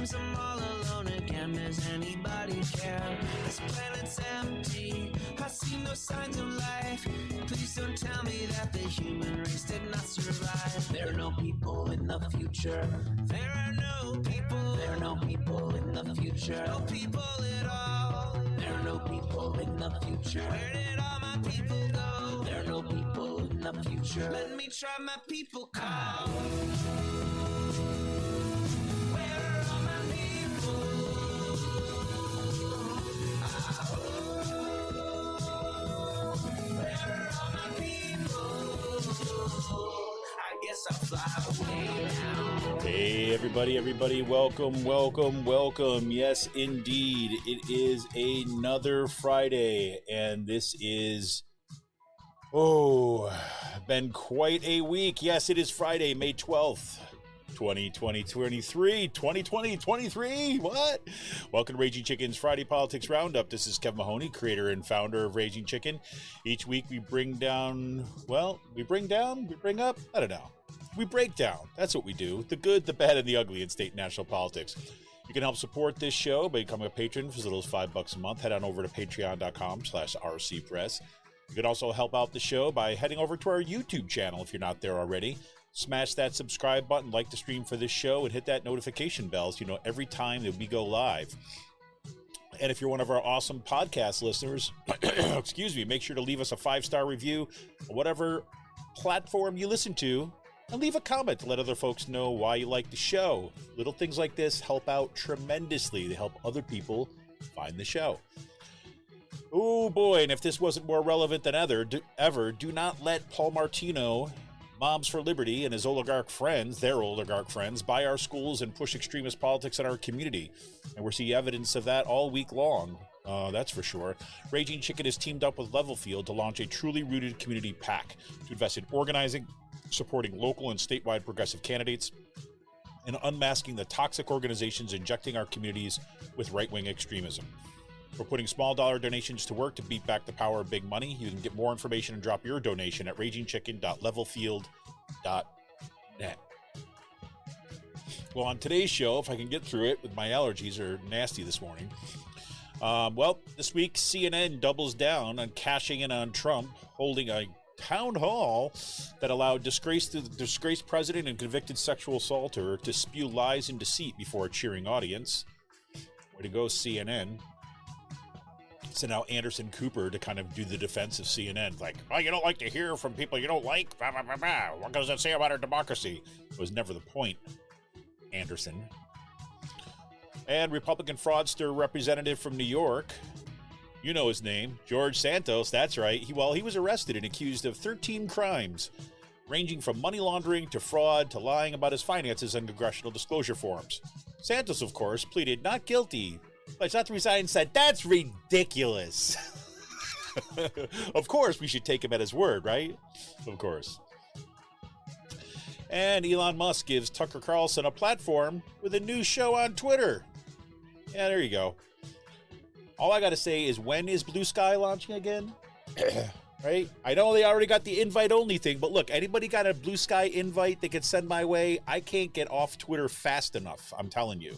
seems I'm all alone again. Does anybody care? This planet's empty. I see no signs of life. Please don't tell me that the human race did not survive. There are no people in the future. There are no people. There are no people in the future. No people at all. There are no people in the future. Where did all my people go? There are no people in the future. Let me try my people call. Where are all my people? Where are all my people? I guess I'll fly away now. Hey, everybody, welcome. Yes, indeed, it is another Friday, and this is, been quite a week. Yes, it is Friday, May 12th, 2023, what? Welcome to Raging Chicken's Friday Politics Roundup. This is Kevin Mahoney, creator and founder of Raging Chicken. Each week we bring up, we break down. That's what we do. The good, the bad, and the ugly in state and national politics. You can help support this show by becoming a patron for as little as $5 a month. Head on over to patreon.com/rcpress. You can also help out the show by heading over to our YouTube channel if you're not there already. Smash that subscribe button, like the stream for this show, and hit that notification bell so you know every time that we go live. And if you're one of our awesome podcast listeners, make sure to leave us a 5-star review on whatever platform you listen to. And leave a comment to let other folks know why you like the show. Little things like this help out tremendously. They help other people find the show. Oh boy, and if this wasn't more relevant than ever, do not let Paul Martino, Moms for Liberty, and his oligarch friends, buy our schools and push extremist politics in our community. And we're seeing evidence of that all week long. That's for sure. Raging Chicken has teamed up with Levelfield to launch a truly rooted community PAC to invest in organizing, supporting local and statewide progressive candidates, and unmasking the toxic organizations injecting our communities with right-wing extremism. We're putting small dollar donations to work to beat back the power of big money. You can get more information and drop your donation at ragingchicken.levelfield.net. Well, on today's show, if I can get through it, with my allergies are nasty this morning. This week, CNN doubles down on cashing in on Trump, holding a town hall that allowed disgraced president and convicted sexual assaulter to spew lies and deceit before a cheering audience. Way to go, CNN. So now Anderson Cooper to kind of do the defense of CNN. Like, oh, you don't like to hear from people you don't like? Blah, blah, blah, blah. What does that say about our democracy? It was never the point, Anderson. And Republican fraudster representative from New York, you know his name, George Santos, that's right. He was arrested and accused of 13 crimes, ranging from money laundering to fraud to lying about his finances on congressional disclosure forms. Santos, of course, pleaded not guilty, but not to resign and said, that's ridiculous. Of course, we should take him at his word, right? Of course. And Elon Musk gives Tucker Carlson a platform with a new show on Twitter. Yeah, there you go. All I got to say is, when is BlueSky launching again? Right? I know they already got the invite-only thing, but look, anybody got a BlueSky invite they could send my way? I can't get off Twitter fast enough, I'm telling you.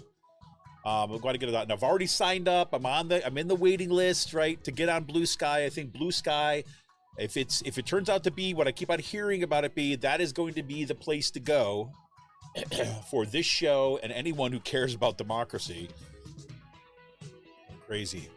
I'm going to get it out. And I've already signed up. I'm in the waiting list, right, to get on BlueSky. I think BlueSky, if it turns out to be what I keep on hearing about it be, that is going to be the place to go for this show and anyone who cares about democracy. Crazy.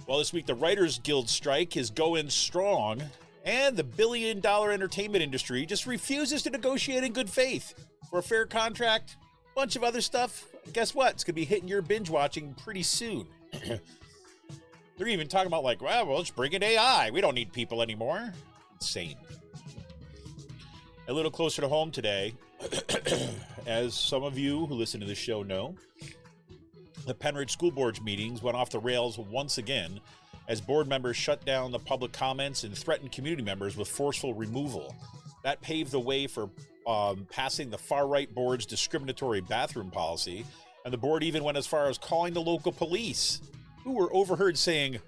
Well, this week the Writers Guild strike is going strong, and the billion-dollar entertainment industry just refuses to negotiate in good faith for a fair contract. Bunch of other stuff. Guess what? It's going to be hitting your binge watching pretty soon. They're even talking about like, well, let's bring in AI. We don't need people anymore. Insane. A little closer to home today, as some of you who listen to this show know, the Pennridge School Board's meetings went off the rails once again as board members shut down the public comments and threatened community members with forceful removal. That paved the way for passing the far-right board's discriminatory bathroom policy, and the board even went as far as calling the local police, who were overheard saying,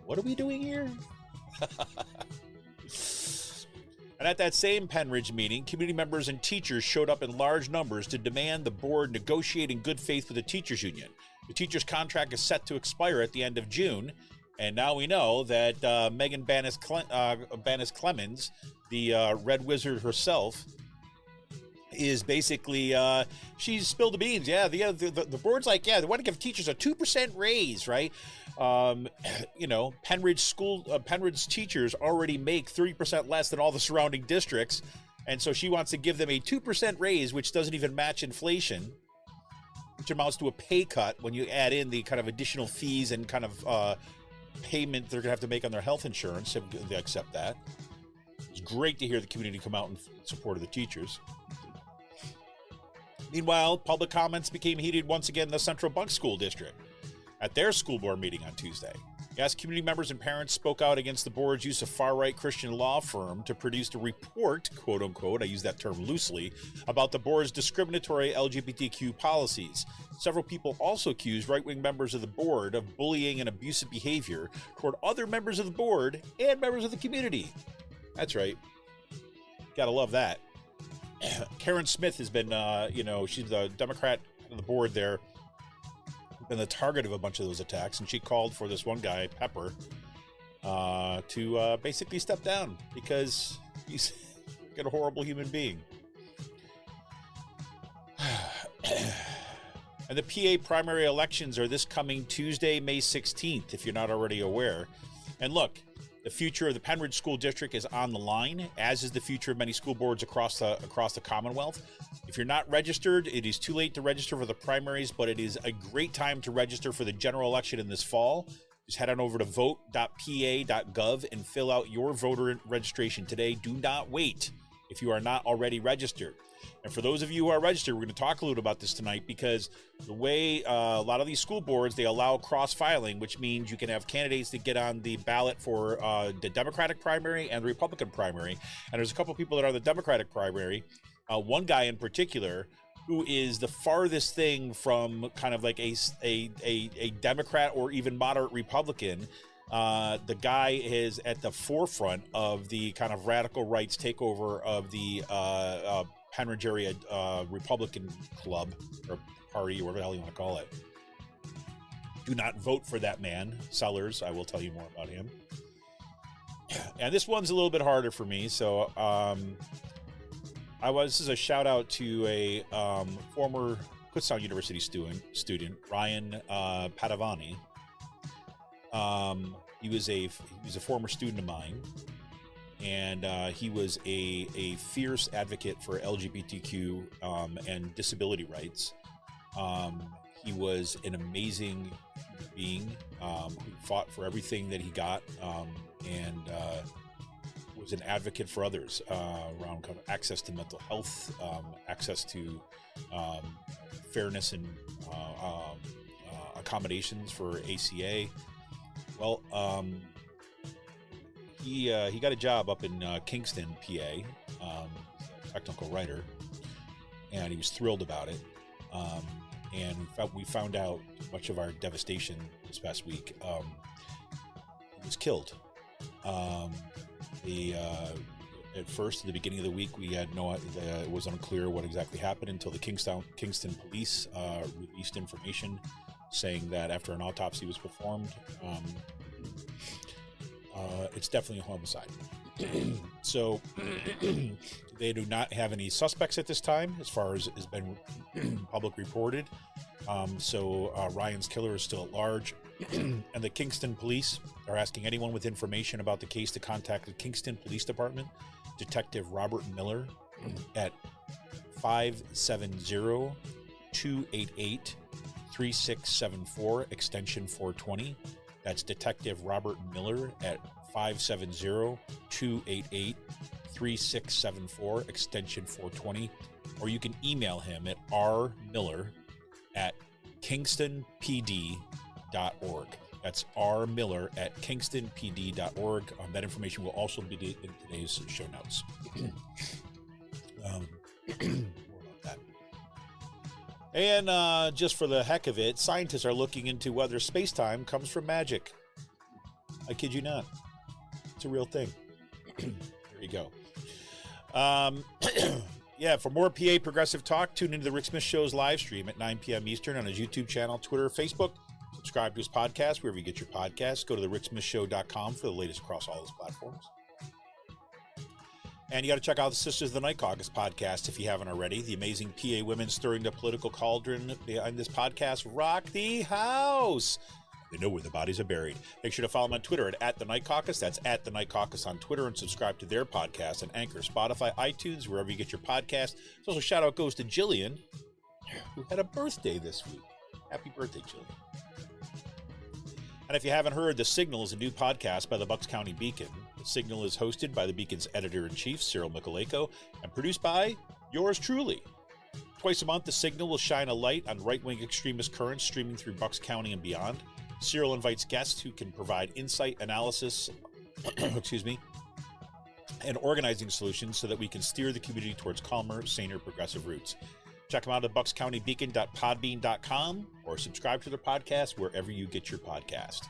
"What are we doing here?" And at that same Pennridge meeting, community members and teachers showed up in large numbers to demand the board negotiate in good faith with the teachers union. The teachers' contract is set to expire at the end of June, and now we know that Megan Bannis Clemens, the Red Wizard herself, is basically, she's spilled the beans. Yeah, the board's like, yeah, they want to give teachers a 2% raise, right? Pennridge teachers already make 30% less than all the surrounding districts, and so she wants to give them a 2% raise, which doesn't even match inflation, which amounts to a pay cut when you add in the kind of additional fees and kind of payment they're going to have to make on their health insurance if they accept that. It's great to hear the community come out in support of the teachers. Meanwhile, public comments became heated once again in the Central Bucks School District at their school board meeting on Tuesday. Yes, community members and parents spoke out against the board's use of far-right Christian law firm to produce a report, quote-unquote, I use that term loosely, about the board's discriminatory LGBTQ policies. Several people also accused right-wing members of the board of bullying and abusive behavior toward other members of the board and members of the community. That's right. Gotta love that. Karen Smith has been, she's the Democrat on the board there, been the target of a bunch of those attacks, and she called for this one guy, Pepper, to basically step down because he's a horrible human being. And the PA primary elections are this coming Tuesday, May 16th, if you're not already aware. And look, the future of the Pennridge School District is on the line, as is the future of many school boards across the Commonwealth. If you're not registered, it is too late to register for the primaries, but it is a great time to register for the general election in this fall. Just head on over to vote.pa.gov and fill out your voter registration today. Do not wait if you are not already registered. And for those of you who are registered, we're going to talk a little about this tonight, because the way a lot of these school boards, they allow cross-filing, which means you can have candidates that get on the ballot for the Democratic primary and the Republican primary. And there's a couple of people that are on the Democratic primary. One guy in particular who is the farthest thing from kind of like a Democrat or even moderate Republican. The guy is at the forefront of the kind of radical rights takeover of the Pennridge area Republican club or party, or whatever the hell you want to call it. Do not vote for that man. Sellers, I will tell you more about him. And this one's a little bit harder for me, so this is a shout out to a former Kutztown University student Ryan Padavani. He was a former student of mine, and he was a fierce advocate for LGBTQ and disability rights. He was an amazing being who fought for everything that he got, and was an advocate for others around kind of access to mental health, access to fairness and accommodations for ACA. Well, he got a job up in Kingston, PA, technical writer, and he was thrilled about it. And we found out much of our devastation this past week. He was killed. At first, at the beginning of the week, we had it was unclear what exactly happened until the Kingston police released information saying that after an autopsy was performed, it's definitely a homicide. So they do not have any suspects at this time, as far as has been public reported. So Ryan's killer is still at large. And the Kingston police are asking anyone with information about the case to contact the Kingston Police Department, Detective Robert Miller, at 570-288-3674, extension 420. That's Detective Robert Miller at 570-288-3674, extension 420. Or you can email him at rmiller@kingstonpd.org. That's rmiller@kingstonpd.org. That information will also be in today's show notes. More about that. And just for the heck of it, scientists are looking into whether space-time comes from magic. I kid you not. It's a real thing. There you go. Yeah, for more PA progressive talk, tune into the Rick Smith Show's live stream at 9 p.m. Eastern on his YouTube channel, Twitter, Facebook. Subscribe to his podcast wherever you get your podcasts. Go to thericksmithshow.com for the latest across all his platforms. And you got to check out the Sisters of the Night Caucus podcast if you haven't already. The amazing PA women stirring the political cauldron behind this podcast rock the house. They know where the bodies are buried. Make sure to follow them on Twitter at The Night Caucus. That's at The Night Caucus on Twitter, and subscribe to their podcast on Anchor, Spotify, iTunes, wherever you get your podcast. Also, shout out goes to Jillian, who had a birthday this week. Happy birthday, Jillian. And if you haven't heard, The Signal is a new podcast by the Bucks County Beacon. The Signal is hosted by the Beacon's editor-in-chief, Cyril Michaleko, and produced by yours truly. Twice a month, The Signal will shine a light on right-wing extremist currents streaming through Bucks County and beyond. Cyril invites guests who can provide insight, analysis, and organizing solutions so that we can steer the community towards calmer, saner, progressive routes. Check them out at buckscountybeacon.podbean.com or subscribe to their podcast wherever you get your podcast.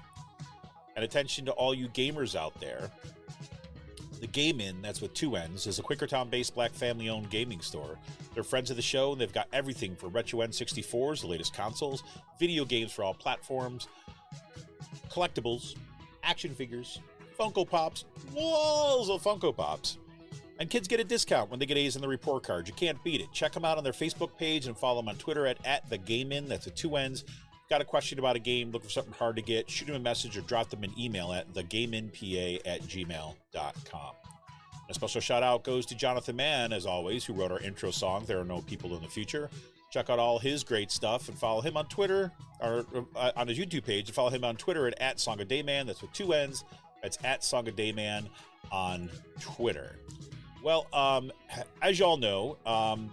And attention to all you gamers out there. The Game In, that's with two N's, is a Quakertown-based black family-owned gaming store. They're friends of the show, and they've got everything from retro N64s, the latest consoles, video games for all platforms, collectibles, action figures, Funko Pops, walls of Funko Pops. And kids get a discount when they get A's in the report card. You can't beat it. Check them out on their Facebook page and follow them on Twitter at The Game In. That's a two N's. Got a question about a game, look for something hard to get, shoot them a message or drop them an email at thegameinpa@gmail.com. A special shout out goes to Jonathan Mann, as always, who wrote our intro song, There Are No People in the Future. Check out all his great stuff and follow him on Twitter, or on his YouTube page, and follow him on Twitter at Song of Dayman. That's with two N's. That's at Song of Dayman on Twitter. Well, as y'all know,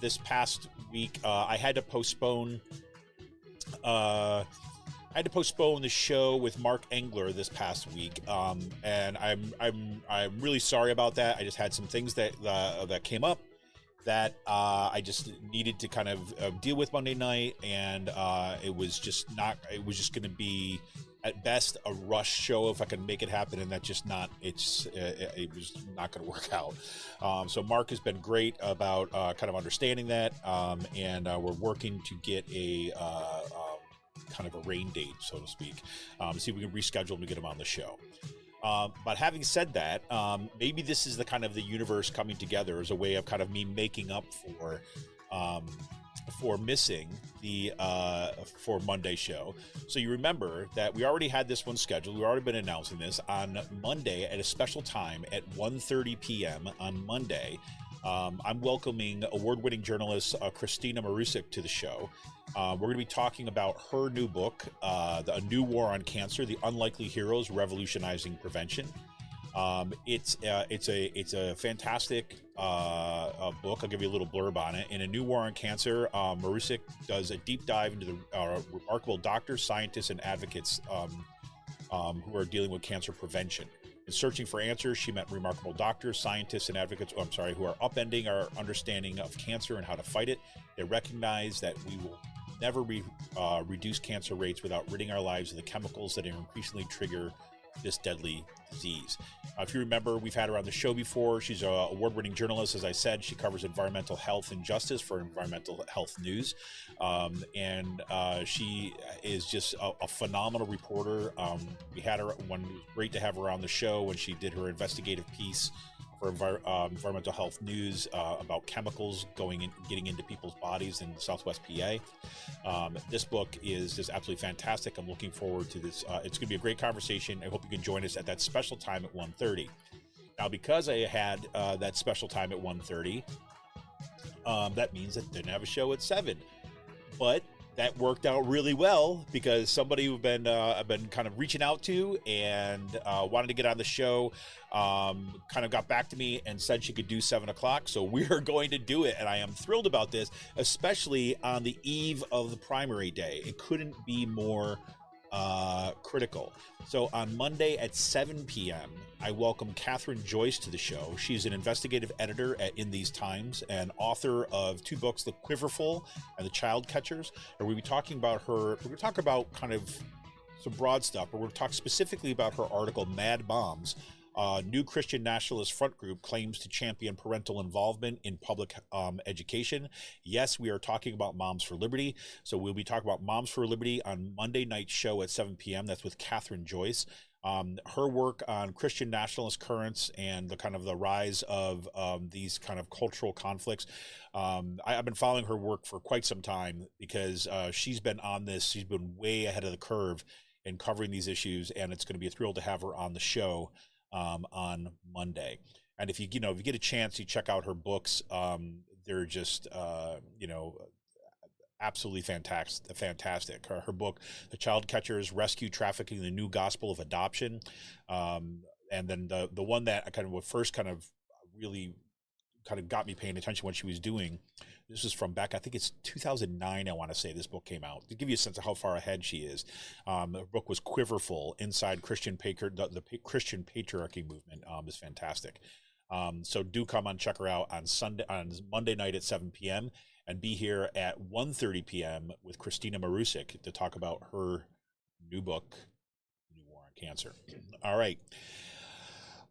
this past week I had to postpone the show with Mark Engler this past week, and I'm really sorry about that. I just had some things that came up that I just needed to kind of deal with Monday night, and it was just going to be at best a rush show if I could make it happen, and it was not going to work out. So Mark has been great about kind of understanding that, and we're working to get a kind of a rain date, so to speak, to see if we can reschedule him to get him on the show. But having said that, maybe this is the kind of the universe coming together as a way of kind of me making up for missing the for Monday show. So you remember that we already had this one scheduled. We've already been announcing this on Monday at a special time at 1:30 p.m. on Monday. I'm welcoming award-winning journalist Christina Marusik to the show. We're going to be talking about her new book, A New War on Cancer: The Unlikely Heroes Revolutionizing Prevention. It's a fantastic book. I'll give you a little blurb on it. In A New War on Cancer, Marusik does a deep dive into the remarkable doctors, scientists, and advocates who are dealing with cancer prevention. In searching for answers, she met remarkable doctors, scientists, and advocates who are upending our understanding of cancer and how to fight it. They recognize that we will never reduce cancer rates without ridding our lives of the chemicals that increasingly trigger this deadly disease. If you remember, we've had her on the show before. She's an award-winning journalist. As I said, she covers environmental health and justice for Environmental Health News. And she is just a phenomenal reporter. We had her when it was great to have her on the show when she did her investigative piece for Environmental Health News about chemicals getting into people's bodies in Southwest PA. This book is just absolutely fantastic. I'm looking forward to this. It's going to be a great conversation. I hope you can join us at that special time at 1:30. Now, because I had that special time at 1:30, that means I didn't have a show at 7. But that worked out really well because somebody who've been I've been kind of reaching out to and wanted to get on the show kind of got back to me and said she could do 7 o'clock. So we are going to do it, and I am thrilled about this, especially on the eve of the primary day. It couldn't be more critical. So on Monday at 7 p.m., I welcome Catherine Joyce to the show. She's an investigative editor In These Times and author of 2 books, The Quiverful and The Child Catchers. And we'll be talking about we're going to talk about kind of some broad stuff, but we're going to talk specifically about her article, Mad Moms, New Christian Nationalist Front Group claims to champion parental involvement in public education. Yes, we are talking about Moms for Liberty. So we'll be talking about Moms for Liberty on Monday night show at 7 p.m. That's with Catherine Joyce. Her work on Christian nationalist currents and the kind of the rise of these kind of cultural conflicts. I've been following her work for quite some time because she's been on this. She's been way ahead of the curve in covering these issues, and it's going to be a thrill to have her on the show on Monday. And if you get a chance, you check out her books. They're just absolutely fantastic. Her book, The Child Catchers: Rescue, Trafficking, the New Gospel of Adoption, and then the one that I really got me paying attention when she was doing. This is from back, I think it's 2009, I want to say this book came out, to give you a sense of how far ahead she is. The book was Quiverful, Inside Christian the Christian Patriarchy Movement. Is fantastic. So do come on, check her out on Monday night at 7 p.m. and be here at 1:30 p.m. with Christina Marusik to talk about her new book, New War on Cancer. All right.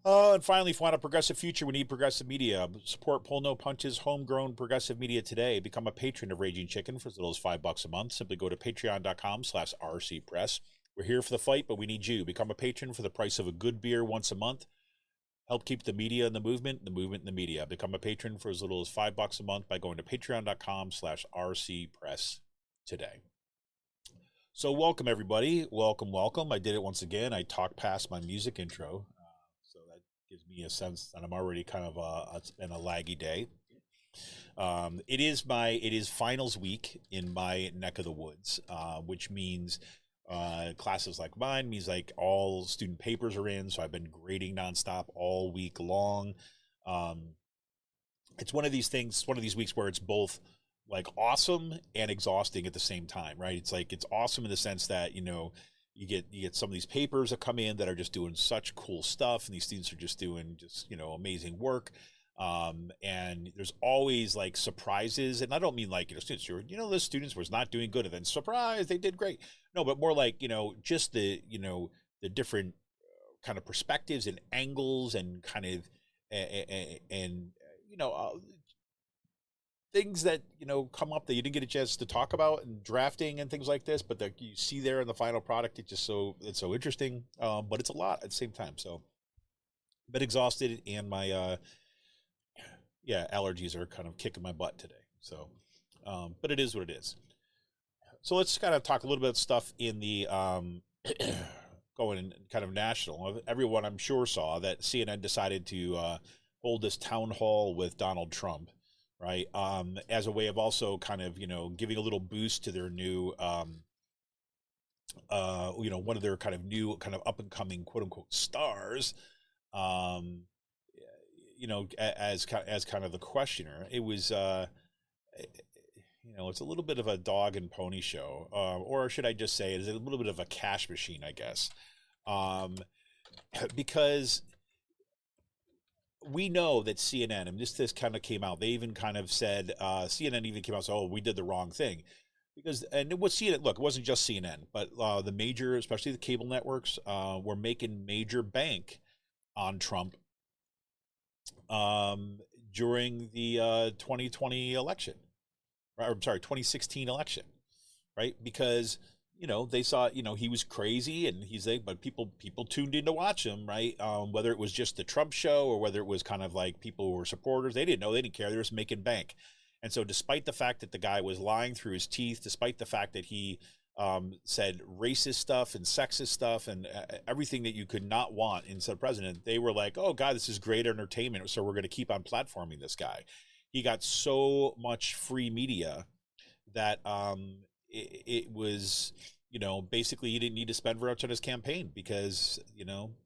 And finally, if you want a progressive future, we need progressive media. Support Pull No Punches, homegrown progressive media today. Become a patron of Raging Chicken for as little as $5 a month. Simply go to patreon.com/rcpress. We're here for the fight, but we need you. Become a patron for the price of a good beer once a month. Help keep the media in the movement in the media. Become a patron for as little as $5 a month by going to patreon.com/rcpress today. So welcome, everybody. Welcome. I did it once again. I talked past my music intro. So that gives me a sense that I'm already it's been a laggy day. It is finals week in my neck of the woods, which means classes like mine means like all student papers are in. So I've been grading nonstop all week long. It's one of these weeks where it's both like awesome and exhausting at the same time, right? It's like, it's awesome in the sense that, you get some of these papers that come in that are just doing such cool stuff, and these students are just doing amazing work. And there's always like surprises, and I don't mean like, students who the students was not doing good and then surprise, they did great. No, but more like, just the different kind of perspectives and angles and kind of, things that, come up that you didn't get a chance to talk about in drafting and things like this, but that you see there in the final product. It's so interesting. But it's a lot at the same time. So a bit exhausted, and my, allergies are kind of kicking my butt today. So, but it is what it is. So let's kind of talk a little bit of stuff in the, going kind of national. Everyone, I'm sure, saw that CNN decided to hold this town hall with Donald Trump, right? As a way of also kind of, giving a little boost to their new, one of their kind of new, kind of up and coming, quote unquote, stars, as kind of the questioner. It was, it's a little bit of a dog and pony show, or should I just say it's a little bit of a cash machine, I guess, because we know that CNN, and this kind of came out, they even kind of said, CNN even came out and said, oh, we did the wrong thing. Because, and it was CNN, look, it wasn't just CNN, but the major, especially the cable networks, were making major bank on Trump during the 2020 election, right? I'm sorry, 2016 election, right? Because, they saw, he was crazy, and but people tuned in to watch him, right? Whether it was just the Trump show or whether it was kind of like people who were supporters, they didn't know, they didn't care, they were just making bank. And so despite the fact that the guy was lying through his teeth, despite the fact that he said racist stuff and sexist stuff and everything that you could not want in said president, they were like, oh God, this is great entertainment, so we're going to keep on platforming this guy. He got so much free media that it was, basically he didn't need to spend very much on his campaign because,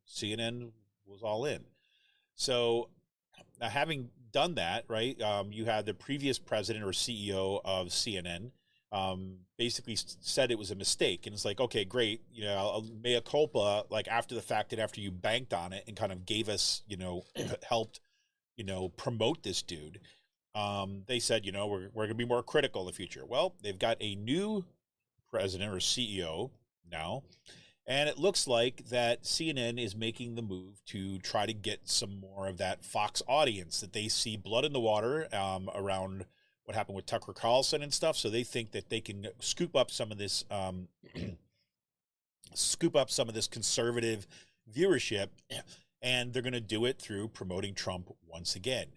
CNN was all in. So now, having done that, right, you had the previous president or CEO of CNN basically said it was a mistake. And it's like, okay, great, mea culpa, like after the fact and after you banked on it and kind of gave us, helped, promote this dude. They said, we're going to be more critical in the future. Well, they've got a new president or CEO now, And it looks like that CNN is making the move to try to get some more of that Fox audience, that they see blood in the water around what happened with Tucker Carlson and stuff. So they think that they can scoop up some of this conservative viewership, and they're going to do it through promoting Trump once again.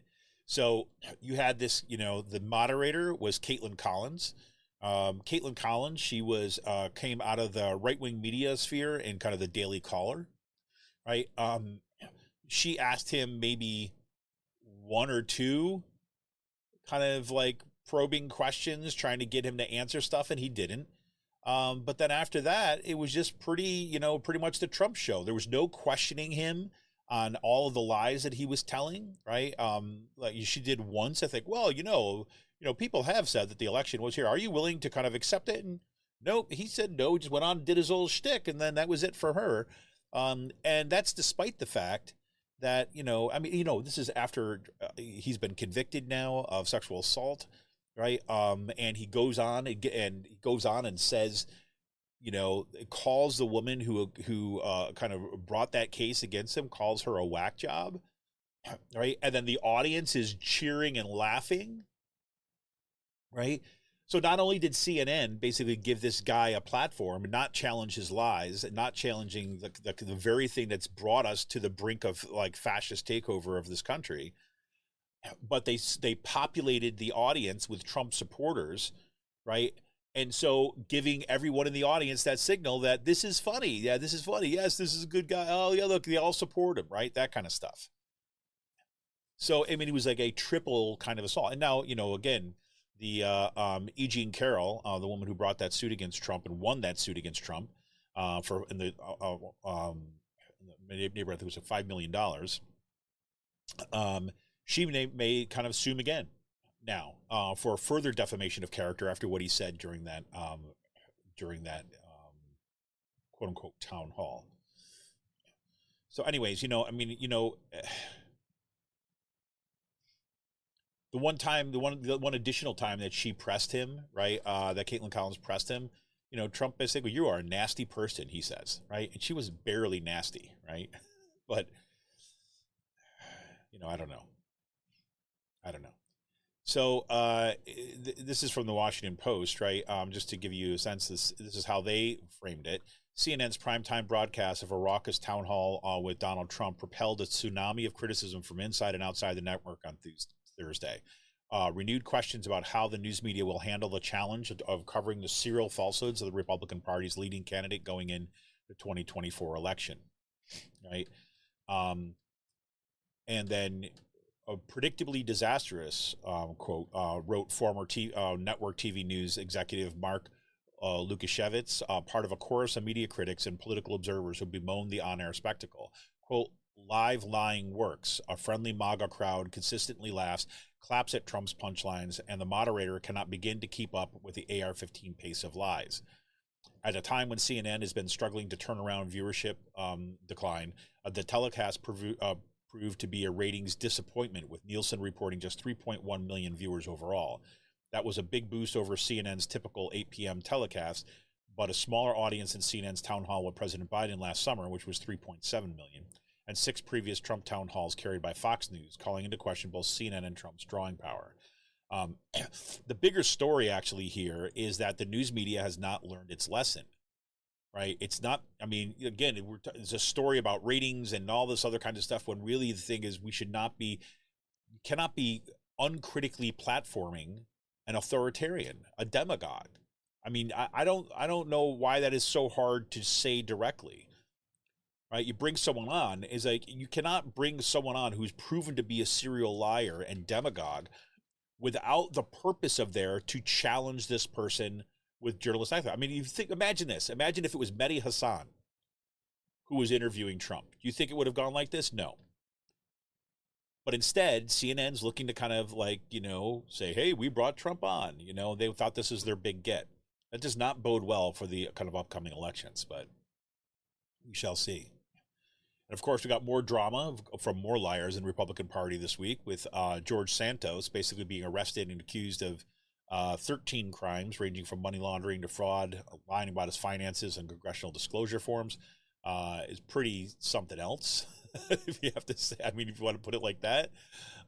So you had this, the moderator was Caitlin Collins. Caitlin Collins, she was came out of the right-wing media sphere and kind of the Daily Caller, right? She asked him maybe one or two kind of like probing questions, trying to get him to answer stuff, and he didn't. But then after that, it was just pretty much the Trump show. There was no questioning him on all of the lies that he was telling, right? Like she did once, I think, well, people have said that the election was here. Are you willing to kind of accept it? And nope, he said no, just went on and did his old shtick, and then that was it for her. And that's despite the fact that, this is after he's been convicted now of sexual assault, right? And he goes on and says, calls the woman who kind of brought that case against him, calls her a whack job, right? And then the audience is cheering and laughing, right? So not only did CNN basically give this guy a platform and not challenge his lies, and not challenging the very thing that's brought us to the brink of like fascist takeover of this country, but they populated the audience with Trump supporters, right? And so giving everyone in the audience that signal that this is funny. Yeah, this is funny. Yes, this is a good guy. Oh, yeah, look, they all support him, right? That kind of stuff. So, I mean, it was like a triple kind of assault. And now, again, the E. Jean Carroll, the woman who brought that suit against Trump and won that suit against Trump in the neighborhood, it was $5 million. She may kind of sue him again now for further defamation of character after what he said during that quote unquote town hall. So anyways, the one additional time that she pressed him, right, that Caitlin Collins pressed him, Trump basically, you are a nasty person, he says, right? And she was barely nasty, right? But, I don't know. So this is from the Washington Post, right? Just to give you a sense, this is how they framed it. CNN's primetime broadcast of a raucous town hall with Donald Trump propelled a tsunami of criticism from inside and outside the network on Thursday. Renewed questions about how the news media will handle the challenge of covering the serial falsehoods of the Republican Party's leading candidate going in the 2024 election, right? And then a predictably disastrous, quote, wrote former network TV news executive Mark Lukashevitz, part of a chorus of media critics and political observers who bemoaned the on-air spectacle. Quote, live lying works. A friendly MAGA crowd consistently laughs, claps at Trump's punchlines, and the moderator cannot begin to keep up with the AR-15 pace of lies. At a time when CNN has been struggling to turn around viewership decline, the telecast proved to be a ratings disappointment, with Nielsen reporting just 3.1 million viewers overall. That was a big boost over CNN's typical 8 p.m. telecast, but a smaller audience than CNN's town hall with President Biden last summer, which was 3.7 million, and 6 previous Trump town halls carried by Fox News, calling into question both CNN and Trump's drawing power. The bigger story actually here is that the news media has not learned its lesson, right? It's not, I mean, again, it's a story about ratings and all this other kind of stuff, when really the thing is cannot be uncritically platforming an authoritarian, a demagogue. I mean, I don't know why that is so hard to say directly, right? You bring someone on, is like, you cannot bring someone on who's proven to be a serial liar and demagogue without the purpose of there to challenge this person with journalistic. I mean, imagine this. Imagine if it was Mehdi Hassan who was interviewing Trump. Do you think it would have gone like this? No. But instead, CNN's looking to kind of like, say, hey, we brought Trump on. They thought this was their big get. That does not bode well for the kind of upcoming elections, but we shall see. And of course, we got more drama from more liars in the Republican Party this week, with George Santos basically being arrested and accused of 13 crimes ranging from money laundering to fraud, lying about his finances and congressional disclosure forms. Is pretty something else, if you have to say. I mean, if you want to put it like that.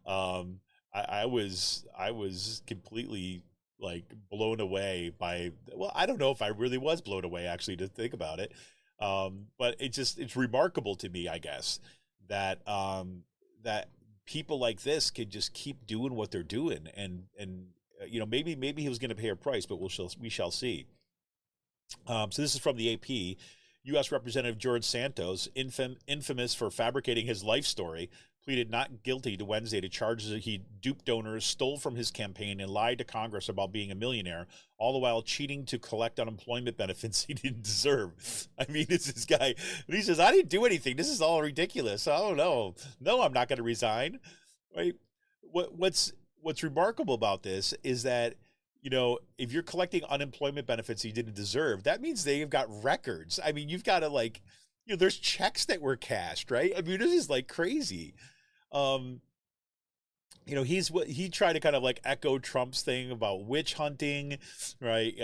I was completely like blown away by, well, I don't know if I really was blown away actually to think about it. But it's remarkable to me, I guess, that that people like this could just keep doing what they're doing, and maybe he was going to pay a price, but we shall see. So this is from the AP. U.S. Representative George Santos, infamous for fabricating his life story, pleaded not guilty to Wednesday to charges that he duped donors, stole from his campaign, and lied to Congress about being a millionaire, all the while cheating to collect unemployment benefits he didn't deserve. I mean, it's this guy, and he says, I didn't do anything. This is all ridiculous. Oh, no. No, I'm not going to resign. Right? What's remarkable about this is that, if you're collecting unemployment benefits you didn't deserve, that means they've got records. I mean, you've got to there's checks that were cashed, right? I mean, this is like crazy. He tried to kind of echo Trump's thing about witch hunting, right?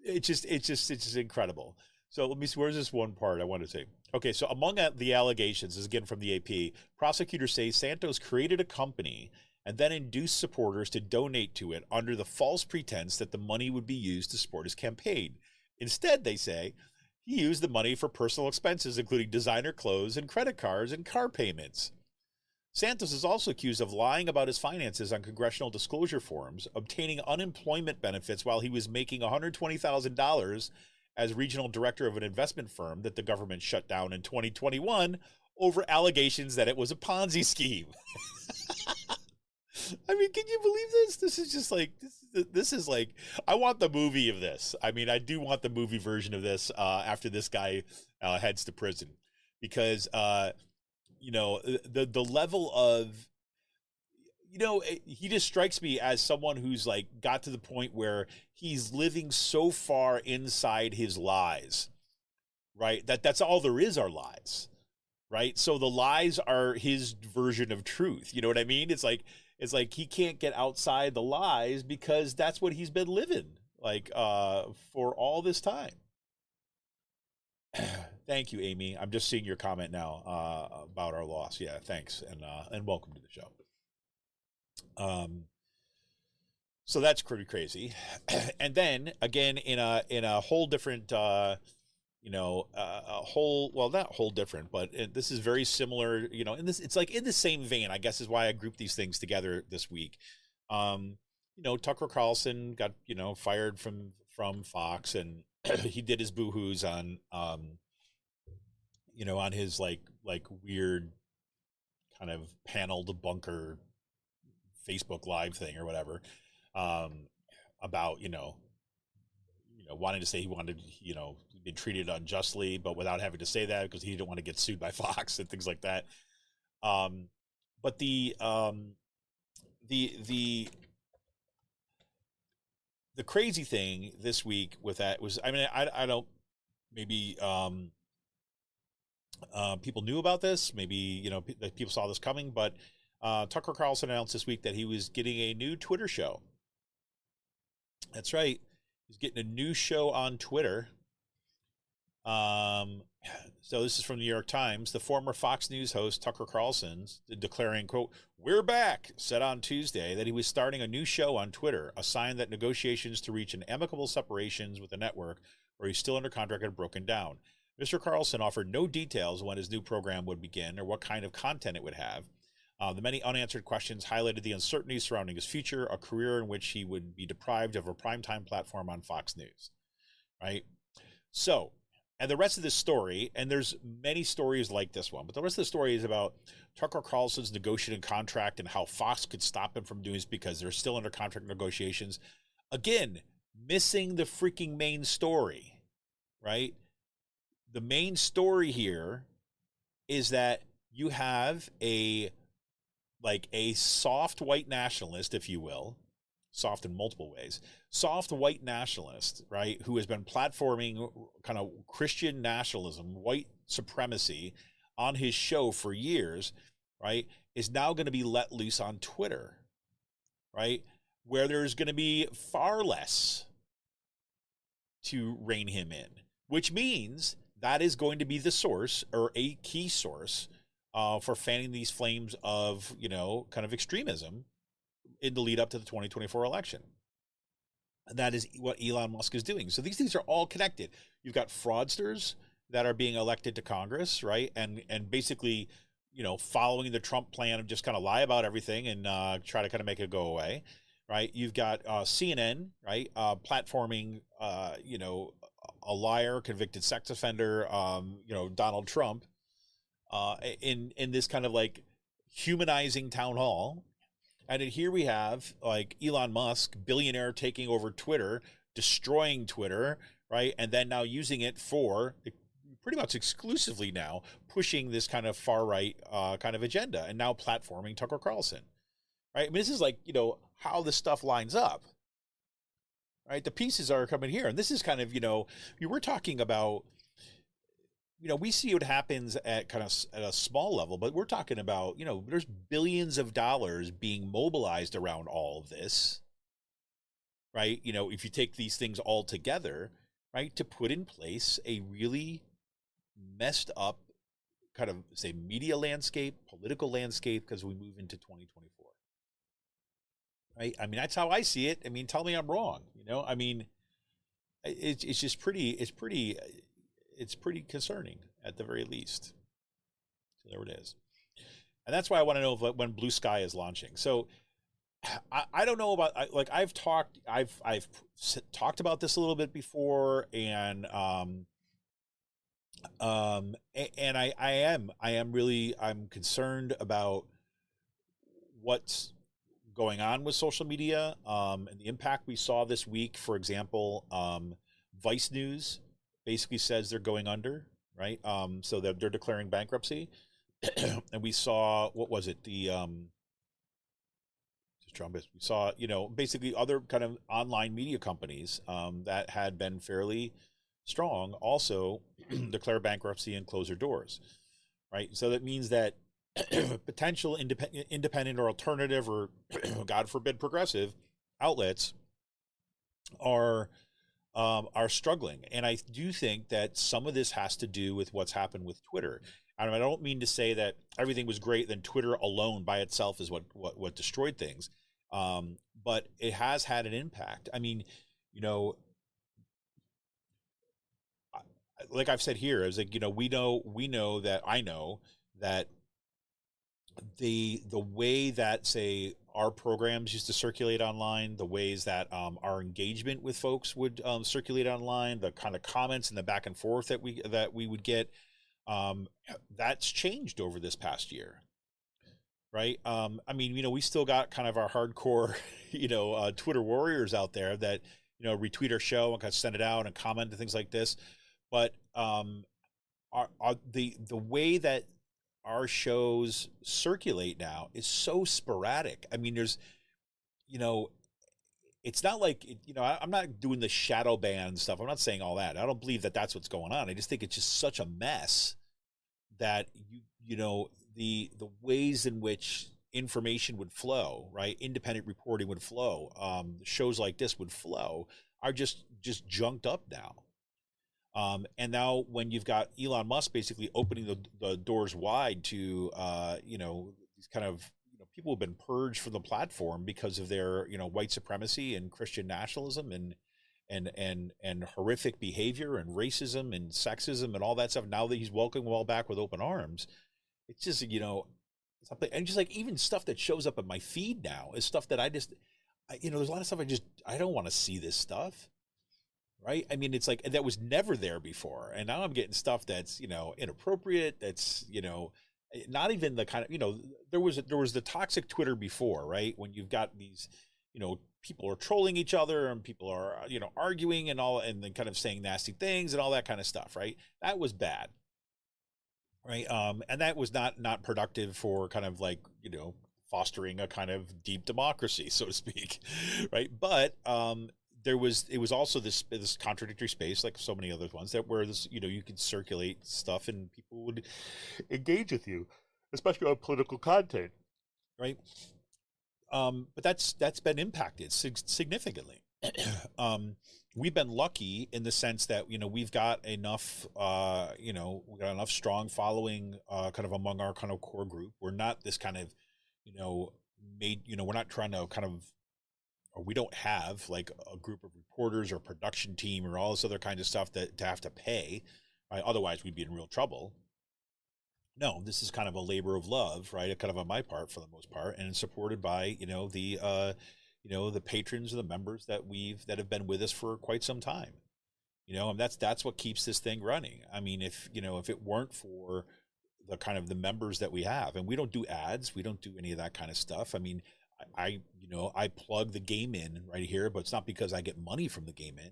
It's just incredible. So let me see, where's this one part I want to say? Okay, so among the allegations, this is again from the AP, prosecutors say Santos created a company and then induced supporters to donate to it under the false pretense that the money would be used to support his campaign. Instead, they say, he used the money for personal expenses, including designer clothes and credit cards and car payments. Santos is also accused of lying about his finances on congressional disclosure forms, obtaining unemployment benefits while he was making $120,000 as regional director of an investment firm that the government shut down in 2021 over allegations that it was a Ponzi scheme. I mean, can you believe this? This is just this is like, I want the movie of this. I mean, I do want the movie version of this after this guy heads to prison, because, the level of, he just strikes me as someone who's got to the point where he's living so far inside his lies, right? That's all there is, are lies, right? So the lies are his version of truth. You know what I mean? It's like he can't get outside the lies because that's what he's been living for all this time. Thank you, Amy. I'm just seeing your comment now about our loss. Yeah, thanks, and welcome to the show. So that's pretty crazy. And then again, in a whole different, not whole different, but this is very similar, in this, it's in the same vein, I guess, is why I grouped these things together this week. Tucker Carlson got, fired from Fox, and he did his boo-hoos on, on his weird kind of panel debunker Facebook Live thing or whatever, about, wanting to say he wanted, been treated unjustly, but without having to say that because he didn't want to get sued by Fox and things like that. But the crazy thing this week with that was, I mean, I don't, maybe people knew about this, maybe, people saw this coming, but Tucker Carlson announced this week that he was getting a new Twitter show. That's right. He's getting a new show on Twitter. So this is from the New York Times. The former Fox News host Tucker Carlson declaring, quote, "We're back," said on Tuesday that he was starting a new show on Twitter, a sign that negotiations to reach an amicable separations with the network where he's still under contract had broken down. Mr. Carlson offered no details when his new program would begin or what kind of content it would have. The many unanswered questions highlighted the uncertainty surrounding his future, a career in which he would be deprived of a primetime platform on Fox News, right? So, and the rest of this story, and there's many stories like this one, but the rest of the story is about Tucker Carlson's negotiating contract and how Fox could stop him from doing this because they're still under contract negotiations. Again, missing the freaking main story, right? The main story here is that you have a soft white nationalist, if you will, soft in multiple ways, soft white nationalist, right, who has been platforming kind of Christian nationalism, white supremacy on his show for years, right, is now going to be let loose on Twitter, right? Where there's going to be far less to rein him in, which means that is going to be the source or a key source for fanning these flames of, kind of extremism in the lead up to the 2024 election. And that is what Elon Musk is doing. So these things are all connected. You've got fraudsters that are being elected to Congress, right? And basically, following the Trump plan of just kind of lie about everything and try to kind of make it go away. Right, you've got CNN, right, platforming, a liar, convicted sex offender, Donald Trump, in this kind of like humanizing town hall, and then here we have like Elon Musk, billionaire, taking over Twitter, destroying Twitter, right, and then now using it for pretty much exclusively now pushing this kind of far right kind of agenda, and now platforming Tucker Carlson. Right, I mean, this is like, how the stuff lines up, right? The pieces are coming here. And this is kind of, we're talking about, we see what happens at kind of at a small level, but we're talking about, there's billions of dollars being mobilized around all of this, right? If you take these things all together, right, to put in place a really messed up kind of, say, media landscape, political landscape, because we move into 2024. Right. I mean, that's how I see it. I mean, tell me I'm wrong. I mean, it's just pretty concerning at the very least. So there it is. And that's why I want to know when BlueSky is launching. So I don't know about, I've talked about this a little bit before, and I'm concerned about what's going on with social media, and the impact we saw this week. For example, Vice News basically says they're going under, right? So they're declaring bankruptcy. And we saw, what was it? We saw, basically other kind of online media companies that had been fairly strong also declare bankruptcy and close their doors, right? So that means that potential independent or alternative or God forbid progressive outlets are struggling. And I do think that some of this has to do with what's happened with Twitter. I don't mean to say that everything was great, then Twitter alone by itself is what destroyed things. But it has had an impact. I mean, like I've said here, is like, we know that the way that, say, our programs used to circulate online, the ways that our engagement with folks would circulate online, the kind of comments and the back and forth that we would get, that's changed over this past year, right? I mean, we still got kind of our hardcore, Twitter warriors out there that retweet our show and kind of send it out and comment and things like this, but the way that our shows circulate now is so sporadic. I mean, there's, it's not like, I'm not doing the shadow ban stuff. I'm not saying all that. I don't believe that that's what's going on. I just think it's just such a mess that the ways in which information would flow, right? Independent reporting would flow. Shows like this would flow are just junked up now. And now when you've got Elon Musk basically opening the doors wide to, these kind of, people who have been purged from the platform because of their, white supremacy and Christian nationalism and horrific behavior and racism and sexism and all that stuff. Now that he's welcoming them all back with open arms, it's just, something, and just like even stuff that shows up in my feed now is stuff that there's a lot of stuff I don't want to see this stuff. Right. I mean, it's like that was never there before. And now I'm getting stuff that's, inappropriate. That's, not even the kind of, there was the toxic Twitter before, right? When you've got these, people are trolling each other and people are, arguing and all, and then kind of saying nasty things and all that kind of stuff. Right. That was bad. Right. And that was not productive for kind of like, fostering a kind of deep democracy, so to speak. Right. But, it was also this contradictory space, like so many other ones, that where this, you could circulate stuff and people would engage with you, especially on political content, right? But that's been impacted significantly. We've been lucky in the sense that we've got enough we got enough strong following kind of among our kind of core group. We're not this kind of we're not trying to kind of, or we don't have like a group of reporters or production team or all this other kind of stuff that to have to pay, right? Otherwise we'd be in real trouble. No, this is kind of a labor of love, right? Kind of on my part for the most part, and supported by the patrons or the members that have been with us for quite some time. And that's what keeps this thing running. I mean, if it weren't for the kind of the members that we have, and we don't do ads, we don't do any of that kind of stuff. I mean, I plug the Game In right here, but it's not because I get money from the Game In,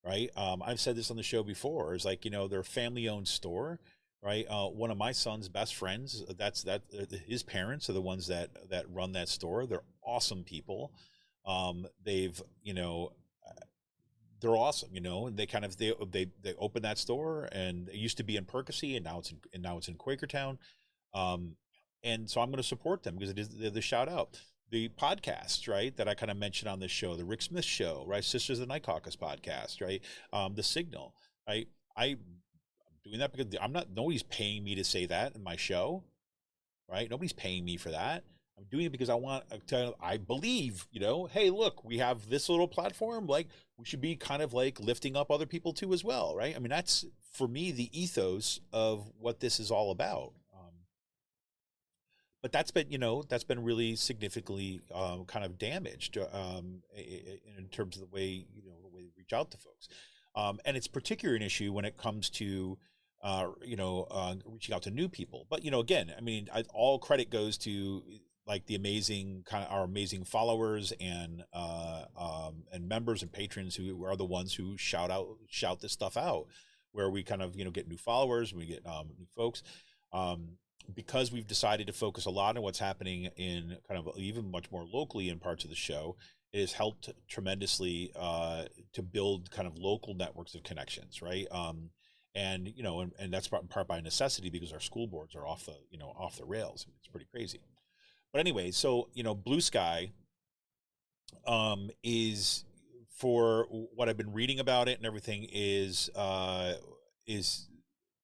right? I've said this on the show before. It's like, they're a family-owned store, right? One of my son's best friends, his parents are the ones that run that store. They're awesome people. They've, they're awesome, and they kind of they opened that store, and it used to be in Percy, and now it's in Quakertown. And so I'm going to support them because it is the shout out. The podcasts, right, that I kind of mentioned on this show, the Rick Smith Show, right, Sisters of the Night Caucus podcast, right, the Signal, right. I'm doing that because nobody's paying me to say that in my show, right? Nobody's paying me for that. I'm doing it because I believe, hey, look, we have this little platform, like we should be kind of like lifting up other people too as well, right? I mean, that's for me the ethos of what this is all about. But that's been really significantly kind of damaged in terms of the way we reach out to folks, and it's particularly an issue when it comes to reaching out to new people. But again, I mean, all credit goes to like our amazing followers and members and patrons who are the ones who shout this stuff out, where we kind of get new followers and we get new folks. Because we've decided to focus a lot on what's happening in kind of even much more locally in parts of the show, it has helped tremendously to build kind of local networks of connections, right? And that's part by necessity because our school boards are off the rails. It's pretty crazy. But anyway, so BlueSky is, for what I've been reading about it and everything, is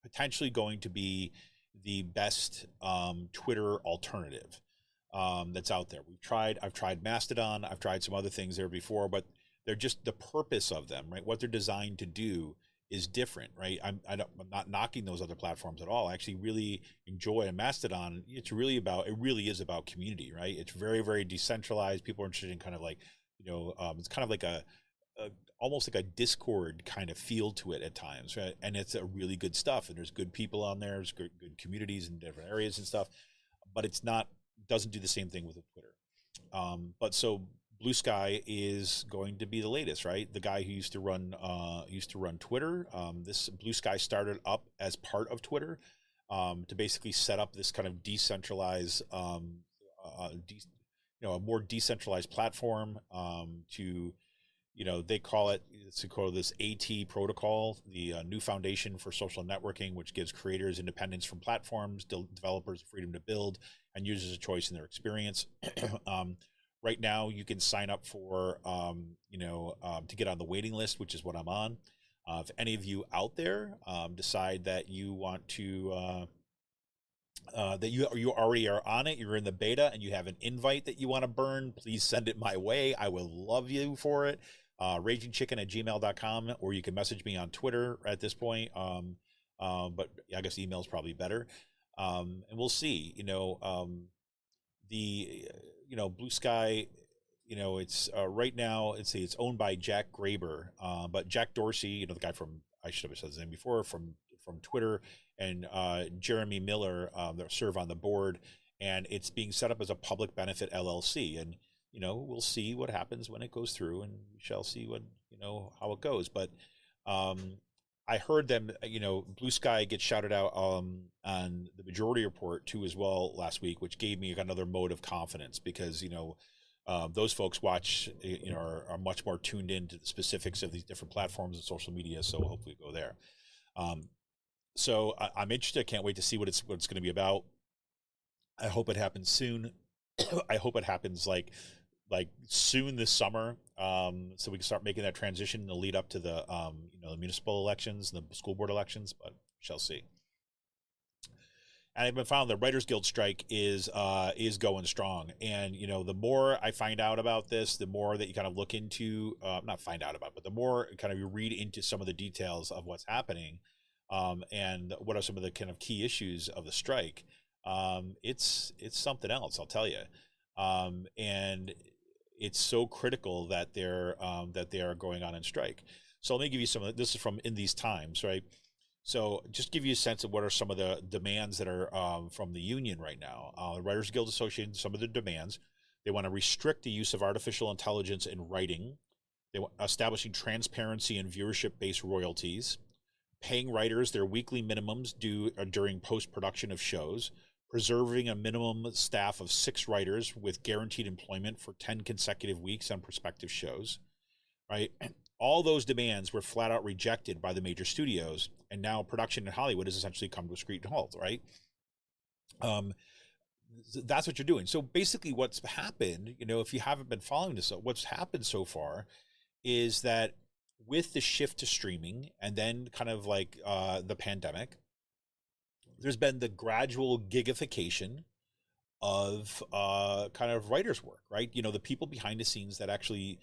potentially going to be the best Twitter alternative that's out there. I've tried Mastodon, I've tried some other things there before, but they're just the purpose of them, right? What they're designed to do is different, right? I'm not knocking those other platforms at all. I actually really enjoy Mastodon. It really is about community, right? It's very, very decentralized. People are interested in kind of like, it's kind of like almost like a Discord kind of feel to it at times, right? And it's a really good stuff. And there's good people on there. There's good communities in different areas and stuff, but doesn't do the same thing with Twitter. But so BlueSky is going to be the latest, right? The guy who used to run Twitter. This BlueSky started up as part of Twitter to basically set up this kind of decentralized, a more decentralized platform to, they call it this AT protocol, the new foundation for social networking, which gives creators independence from platforms, developers freedom to build, and users a choice in their experience. Right now, you can sign up for, to get on the waiting list, which is what I'm on. If any of you out there decide that you want to, that you already are on it, you're in the beta, and you have an invite that you want to burn, please send it my way. I will love you for it. ragingchicken@gmail.com, or you can message me on Twitter at this point. But I guess email is probably better. And we'll see. BlueSky, it's right now it's owned by Jack Graber, but Jack Dorsey, the guy from, I should have said his name before, from Twitter, and Jeremy Miller, that serve on the board, and it's being set up as a public benefit LLC, and we'll see what happens when it goes through, and we shall see what how it goes. But I heard them, BlueSky gets shouted out on the Majority Report too as well last week, which gave me another mode of confidence because those folks watch, are much more tuned into the specifics of these different platforms and social media. So hopefully go there. So I'm interested. I can't wait to see what it's going to be about. I hope it happens soon. I hope it happens like soon this summer, so we can start making that transition in the lead up to the the municipal elections and the school board elections, but shall see. And I've been found the Writers Guild strike is going strong, and the more I find out about this, the more that you kind of look into, not find out about, but the more kind of you read into some of the details of what's happening, and what are some of the kind of key issues of the strike. It's something else, I'll tell you, and it's so critical that they are going on in strike. So let me give you some of this is from In These Times, right? So just give you a sense of what are some of the demands that are from the union right now. The Writers Guild Association, some of the demands, they want to restrict the use of artificial intelligence in writing. They want establishing transparency and viewership-based royalties, paying writers their weekly minimums due during post-production of shows, preserving a minimum staff of 6 writers with guaranteed employment for 10 consecutive weeks on prospective shows, right? All those demands were flat out rejected by the major studios, and now production in Hollywood has essentially come to a screeching halt, right? That's what you're doing. So basically what's happened, if you haven't been following this, what's happened so far is that with the shift to streaming and then kind of like the pandemic, there's been the gradual gigification of kind of writers' work, right? The people behind the scenes that actually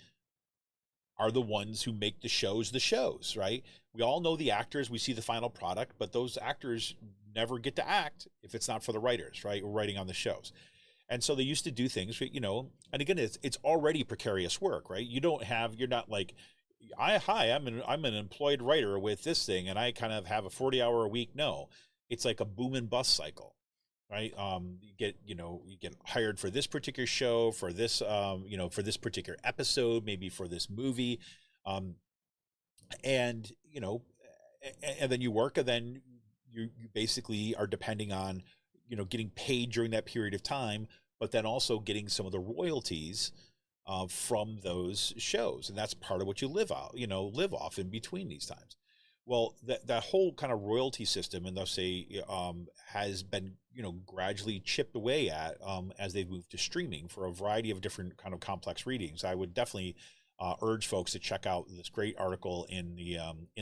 are the ones who make the shows, right? We all know the actors, we see the final product, but those actors never get to act if it's not for the writers, right? We're writing on the shows. And so they used to do things, and again, it's already precarious work, right? You're not like, I'm an employed writer with this thing, and I kind of have a 40-hour a week. No, it's like a boom and bust cycle, right? You get hired for this particular show, for this, for this particular episode, maybe for this movie, and and then you work, and then you basically are depending on, getting paid during that period of time, but then also getting some of the royalties from those shows, and that's part of what you live off in between these times. Well, that whole kind of royalty system, and they'll say, has been gradually chipped away at as they've moved to streaming for a variety of different kind of complex readings. I would definitely urge folks to check out this great article in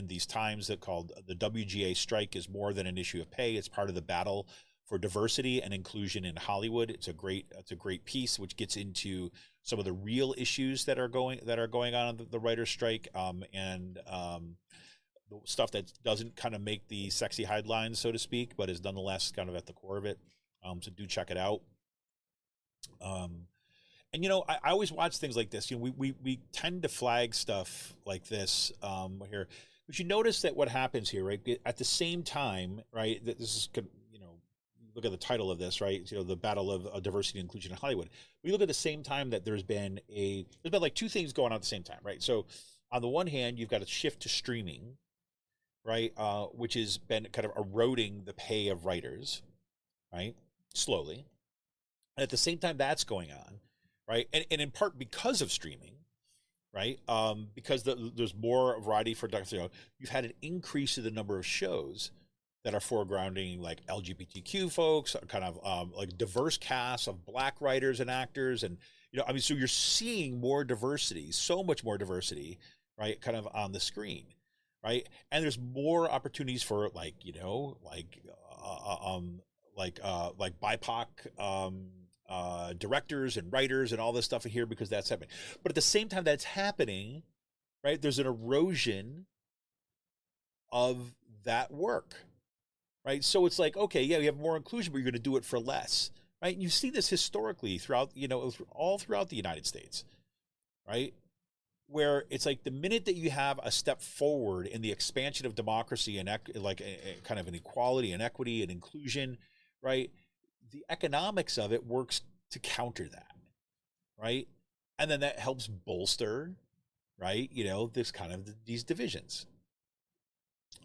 These Times that called "The WGA Strike is More Than an Issue of Pay. It's Part of the Battle for Diversity and Inclusion in Hollywood." It's a great piece which gets into some of the real issues that are going on in the writer's strike, and the stuff that doesn't kind of make the sexy headlines, so to speak, but is nonetheless kind of at the core of it. So do check it out. And I always watch things like this. We tend to flag stuff like this here, but you notice that what happens here, right? At the same time, right? That this is, look at the title of this, right? The battle of diversity and inclusion in Hollywood. We look at the same time that there's been like two things going on at the same time, right? So on the one hand, you've got a shift to streaming, right? Which has been kind of eroding the pay of writers, right? Slowly. And at the same time that's going on, right? And in part because of streaming, right? Because there's more variety for, you've had an increase in the number of shows that are foregrounding like LGBTQ folks, kind of like diverse casts of Black writers and actors. And, so you're seeing more diversity, so much more diversity, right? Kind of on the screen. Right. And there's more opportunities for BIPOC directors and writers and all this stuff in here, because that's happening. But at the same time that's happening, right, there's an erosion of that work. Right. So it's like, okay, yeah, you have more inclusion, but you're going to do it for less. Right. And you see this historically throughout, all throughout the United States. Right. Where it's like the minute that you have a step forward in the expansion of democracy and kind of an equality and equity and inclusion, right, the economics of it works to counter that, right? And then that helps bolster, right, this kind of these divisions.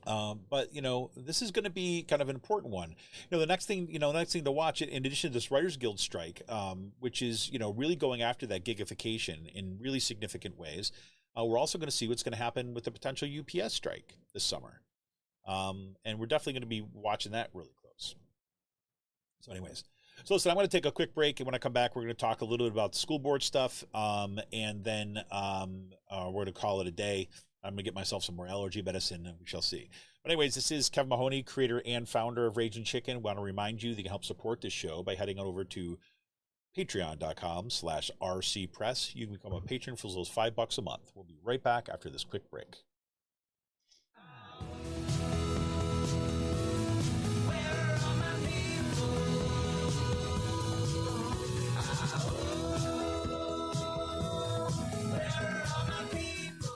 But this is going to be kind of an important one. The next thing to watch, in addition to this Writers Guild strike, which is really going after that gigification in really significant ways, we're also going to see what's going to happen with the potential UPS strike this summer, and we're definitely going to be watching that really close. So, anyways, So listen, I'm going to take a quick break, and when I come back, we're going to talk a little bit about the school board stuff, and then we're going to call it a day. I'm going to get myself some more allergy medicine, and we shall see. But anyways, this is Kevin Mahoney, creator and founder of Raging Chicken. I want to remind you that you can help support this show by heading on over to patreon.com/rcpress. You can become a patron for as little as $5 a month. We'll be right back after this quick break.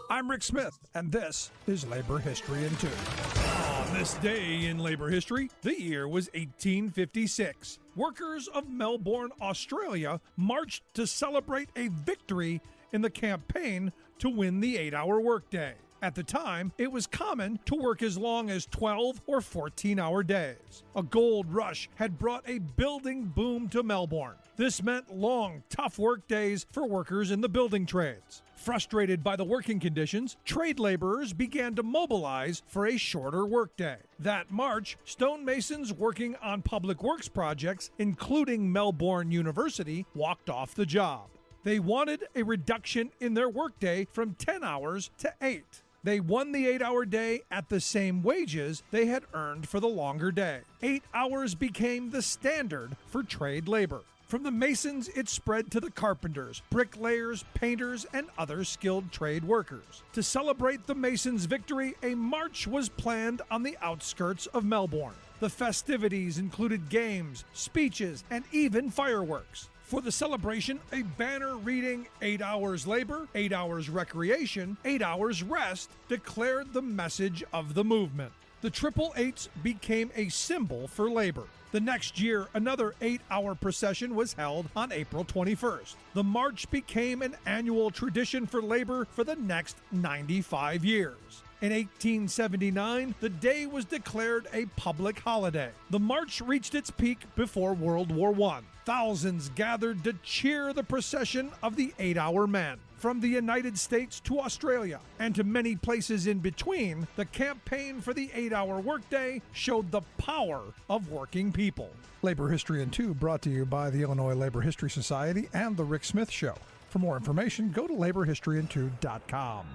I'm Rick Smith, and this is Labor History in 2. On this day in labor history, the year was 1856. Workers of Melbourne, Australia, marched to celebrate a victory in the campaign to win the 8-hour workday. At the time, it was common to work as long as 12 or 14-hour days. A gold rush had brought a building boom to Melbourne. This meant long, tough work days for workers in the building trades. Frustrated by the working conditions, trade laborers began to mobilize for a shorter workday. That March, stonemasons working on public works projects, including Melbourne University, walked off the job. They wanted a reduction in their workday from 10 hours to 8. They won the 8-hour day at the same wages they had earned for the longer day. 8 hours became the standard for trade labor. From the masons, it spread to the carpenters, bricklayers, painters, and other skilled trade workers. To celebrate the masons' victory, a march was planned on the outskirts of Melbourne. The festivities included games, speeches, and even fireworks. For the celebration, a banner reading 8 hours labor, 8 hours recreation, 8 hours rest declared the message of the movement. The Triple Eights became a symbol for labor. The next year, another 8-hour procession was held on April 21st. The march became an annual tradition for labor for the next 95 years. In 1879, the day was declared a public holiday. The march reached its peak before World War I. Thousands gathered to cheer the procession of the 8-hour men. From the United States to Australia and to many places in between, the campaign for the 8-hour workday showed the power of working people. Labor History in 2 brought to you by the Illinois Labor History Society and The Rick Smith Show. For more information, go to laborhistoryin2.com.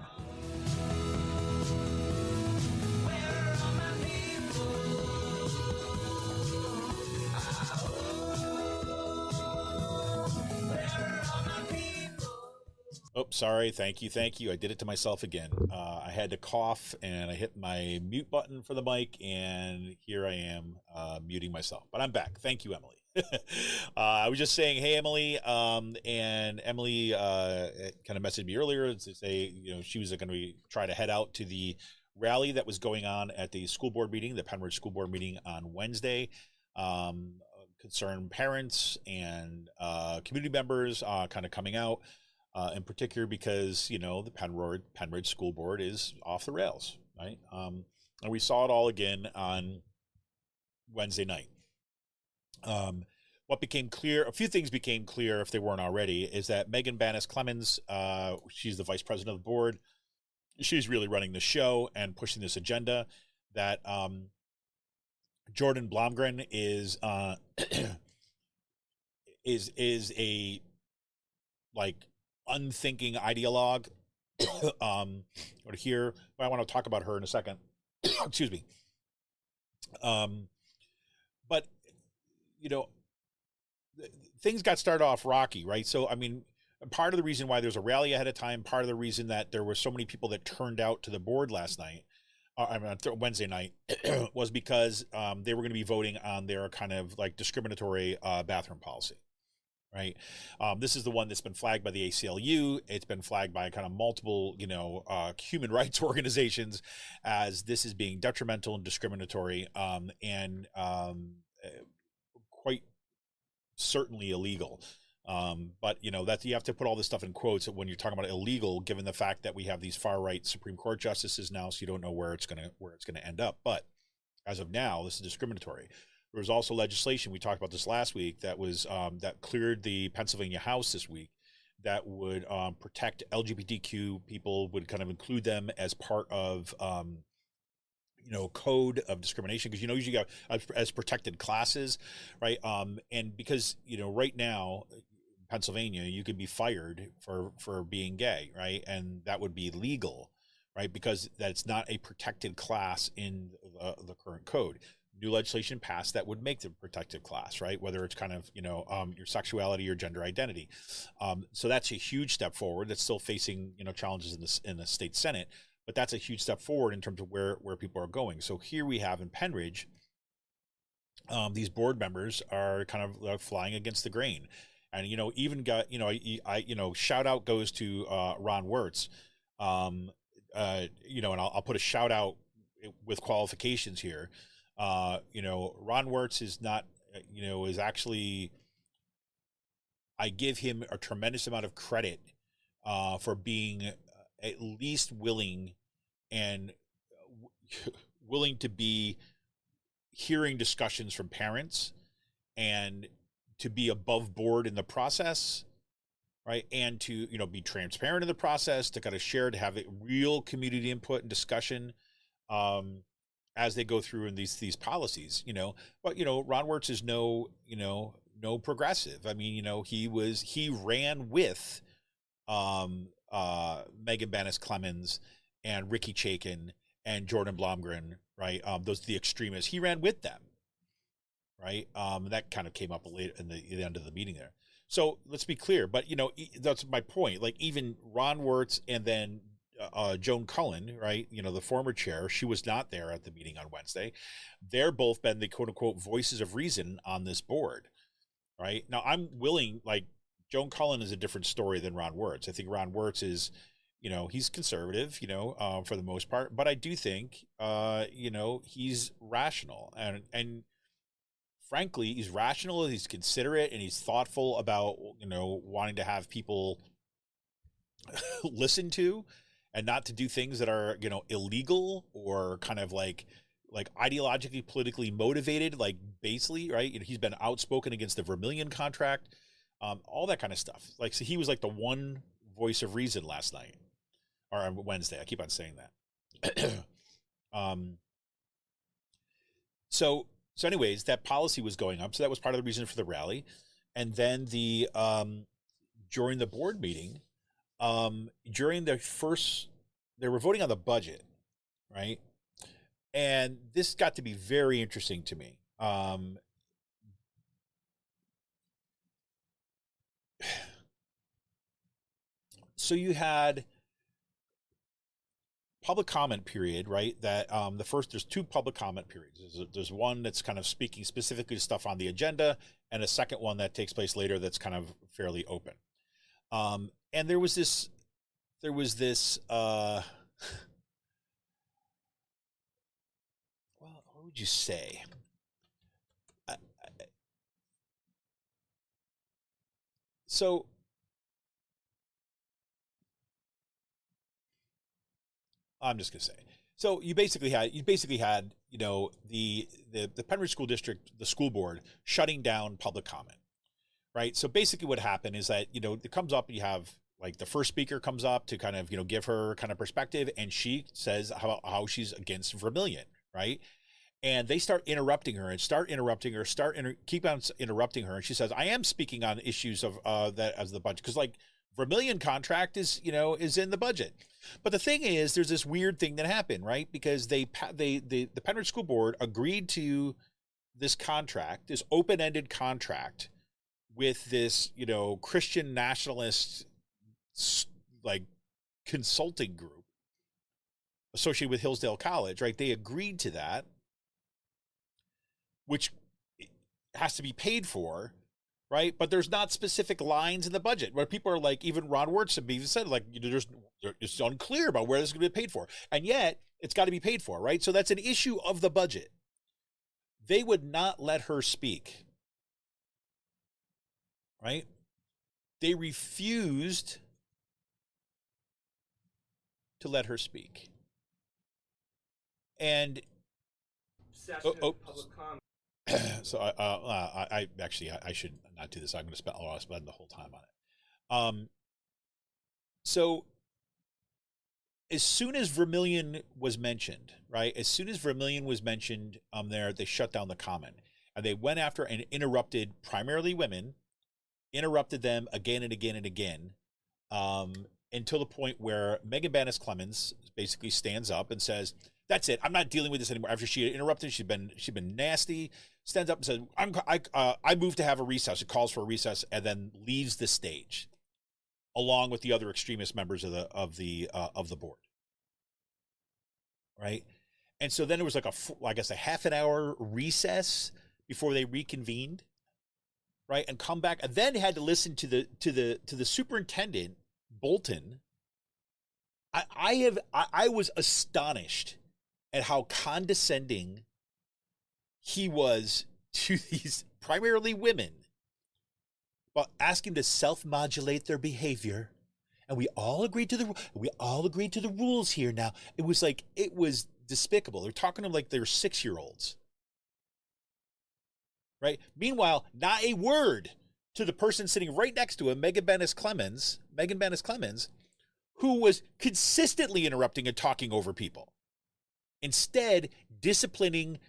Oh, sorry. Thank you. I did it to myself again. I had to cough, and I hit my mute button for the mic, and here I am muting myself. But I'm back. Thank you, Emily. I was just saying, hey, Emily, and Emily kind of messaged me earlier to say, she was going to try to head out to the rally that was going on at the school board meeting, the Pennridge School Board meeting on Wednesday. Concerned parents and community members kind of coming out. In particular because, the Pennridge School Board is off the rails, right? And we saw it all again on Wednesday night. What became clear, a few things became clear if they weren't already, is that Megan Bannis Clemens, she's the vice president of the board. She's really running the show and pushing this agenda. That Jordan Blomgren is is a unthinking ideologue. I want to talk about her in a second. Excuse me. But things got started off rocky, right? So part of the reason why there's a rally ahead of time, part of the reason that there were so many people that turned out to the board last night, Wednesday night, was because they were going to be voting on their kind of discriminatory bathroom policy. Right. This is the one that's been flagged by the ACLU. It's been flagged by kind of multiple, human rights organizations as this is being detrimental and discriminatory and quite certainly illegal. But that you have to put all this stuff in quotes when you're talking about illegal, given the fact that we have these far right Supreme Court justices now, so you don't know where it's gonna end up. But as of now, this is discriminatory. There was also legislation, we talked about this last week, that was that cleared the Pennsylvania House this week that would protect LGBTQ people, would kind of include them as part of code of discrimination, because usually you got as protected classes, right? And because right now in Pennsylvania you could be fired for being gay, right? And that would be legal, right? Because that's not a protected class in the current code. New legislation passed that would make the protected class, right? Whether it's kind of your sexuality or gender identity. So that's a huge step forward. That's still facing challenges in the state Senate. But that's a huge step forward in terms of where people are going. So here we have in Pennridge, these board members are kind of flying against the grain, and even got shout out goes to Ron Wirtz, and I'll put a shout out with qualifications here. Ron Wirtz is not is actually, I give him a tremendous amount of credit for being at least willing to be hearing discussions from parents and to be above board in the process, right? And to, be transparent in the process, to kind of share, to have a real community input and discussion as they go through in these policies, but, Ron Wirtz is no progressive. I mean, he ran with Megan Bannis Clemens and Ricky Chaikin and Jordan Blomgren, right? Those are the extremists. He ran with them, right? That kind of came up late in the end of the meeting there. So let's be clear, but that's my point. Like even Ron Wirtz and then Joan Cullen, right? The former chair, she was not there at the meeting on Wednesday. They're both been the quote unquote voices of reason on this board, right? Now I'm willing, like Joan Cullen is a different story than Ron Wirtz. I think Ron Wirtz is, he's conservative, for the most part, but I do think, he's rational and frankly, he's rational, he's considerate, and he's thoughtful about, wanting to have people listen to and not to do things that are, illegal or kind of like ideologically, politically motivated, like basically, right? He's been outspoken against the Vermillion contract, all that kind of stuff. Like, so he was like the one voice of reason last night or on Wednesday. I keep on saying that. So anyways, that policy was going up. So that was part of the reason for the rally. And then during the board meeting, they were voting on the budget, right? And this got to be very interesting to me. So you had public comment period, right? That there's two public comment periods. There's one that's kind of speaking specifically to stuff on the agenda, and a second one that takes place later that's kind of fairly open. And there was this well, what would you say? So I'm just gonna say. So you basically had the Pennridge School District, the school board, shutting down public comment, right? So basically what happened is that it comes up, you have like the first speaker comes up to kind of give her kind of perspective, and she says how she's against Vermillion, right? And they start interrupting her, keep on interrupting her, and she says, "I am speaking on issues of that as the budget, because like Vermillion contract is in the budget." But the thing is, there's this weird thing that happened, right? Because the Pennridge School Board agreed to this contract, this open-ended contract with this, Christian nationalist like consulting group associated with Hillsdale College, right? They agreed to that, which has to be paid for, right? But there's not specific lines in the budget where people are like, even Ron Wirtz even said, like, it's unclear about where this is going to be paid for. And yet it's got to be paid for, right? So that's an issue of the budget. They would not let her speak, right? They refused to let her speak. And public comment. So I actually should not do this. I'm going to spend the whole time on it. So as soon as Vermillion was mentioned, right? As soon as Vermillion was mentioned there, they shut down the comment. And they went after and interrupted primarily women, interrupted them again and again and again, until the point where Megan Bannis Clemens basically stands up and says, "That's it. I'm not dealing with this anymore." After she had interrupted, she'd been nasty. Stands up and says, "I move to have a recess." She calls for a recess and then leaves the stage, along with the other extremist members of the board. Right, and so then there was like a half an hour recess before they reconvened. Right, and come back, and then had to listen to the superintendent Bolton. I was astonished at how condescending he was to these primarily women, but asking to self-modulate their behavior, and we all agreed to the rules here. Now it was despicable. They're talking to them like they're 6-year-olds. Right. Meanwhile, not a word to the person sitting right next to him, Megan Bannis Clemens, who was consistently interrupting and talking over people. Instead, disciplining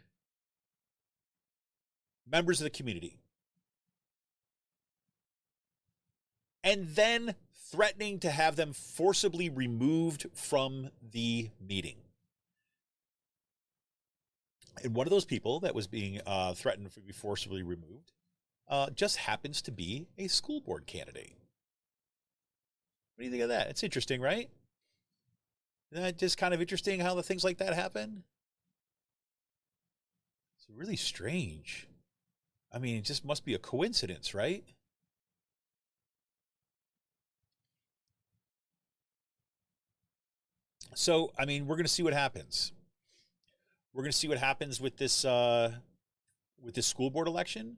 members of the community. And then threatening to have them forcibly removed from the meeting. And one of those people that was being threatened to be forcibly removed just happens to be a school board candidate. What do you think of that? It's interesting, right? Isn't that just kind of interesting how the things like that happen? It's really strange. I mean, it just must be a coincidence, right? So, I mean, we're going to see what happens. We're going to see what happens with this school board election.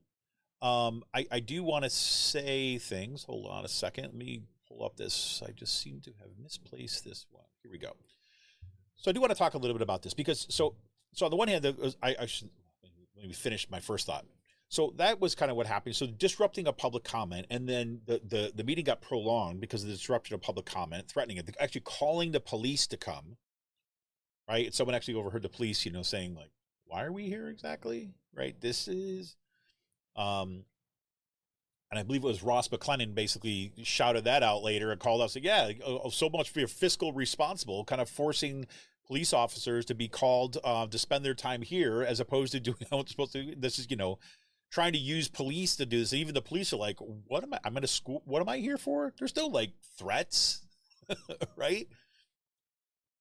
I do want to say things. Hold on a second. Let me pull up this. I just seem to have misplaced this one. Here we go. So I do want to talk a little bit about this because so on the one hand, I should maybe finish my first thought. So that was kind of what happened. So disrupting a public comment, and then the meeting got prolonged because of the disruption of public comment, threatening it, actually calling the police to come. Right. Someone actually overheard the police, saying like, "Why are we here exactly?" Right. This is, and I believe it was Ross McClellan basically shouted that out later and called us like, "Yeah, so much for your fiscal responsible," kind of forcing police officers to be called to spend their time here as opposed to doing what they're supposed to do. This is, trying to use police to do this. And even the police are like, I'm at a school. What am I here for? There's no like threats, right?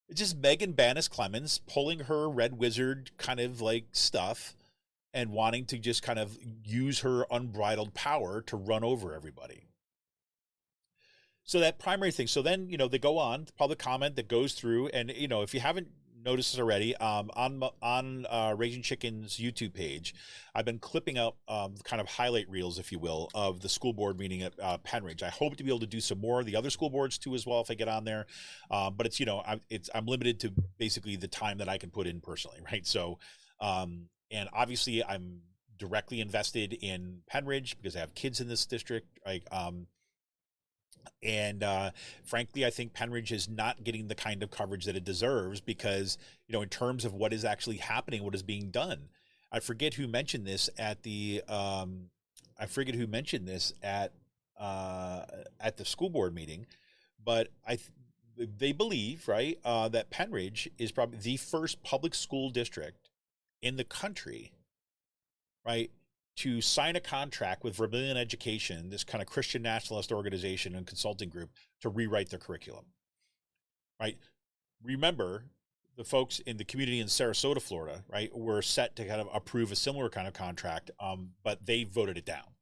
It's just Megan Bannis Clemens pulling her Red Wizard kind of like stuff and wanting to just kind of use her unbridled power to run over everybody. So that primary thing. So then, they go on public comment that goes through, and if you haven't noticed this already, on Raging Chicken's YouTube page, I've been clipping up kind of highlight reels, if you will, of the school board meeting at Pennridge. I hope to be able to do some more of the other school boards too as well if I get on there, but it's I'm limited to basically the time that I can put in personally, right? So and obviously I'm directly invested in Pennridge because I have kids in this district, right? And frankly, I think Pennridge is not getting the kind of coverage that it deserves because, in terms of what is actually happening, what is being done. I forget who mentioned this at the school board meeting, but they believe, right, that Pennridge is probably the first public school district in the country, right, to sign a contract with Vermillion Education, this kind of Christian nationalist organization and consulting group, to rewrite their curriculum, right? Remember, the folks in the community in Sarasota, Florida, right, were set to kind of approve a similar kind of contract, but they voted it down.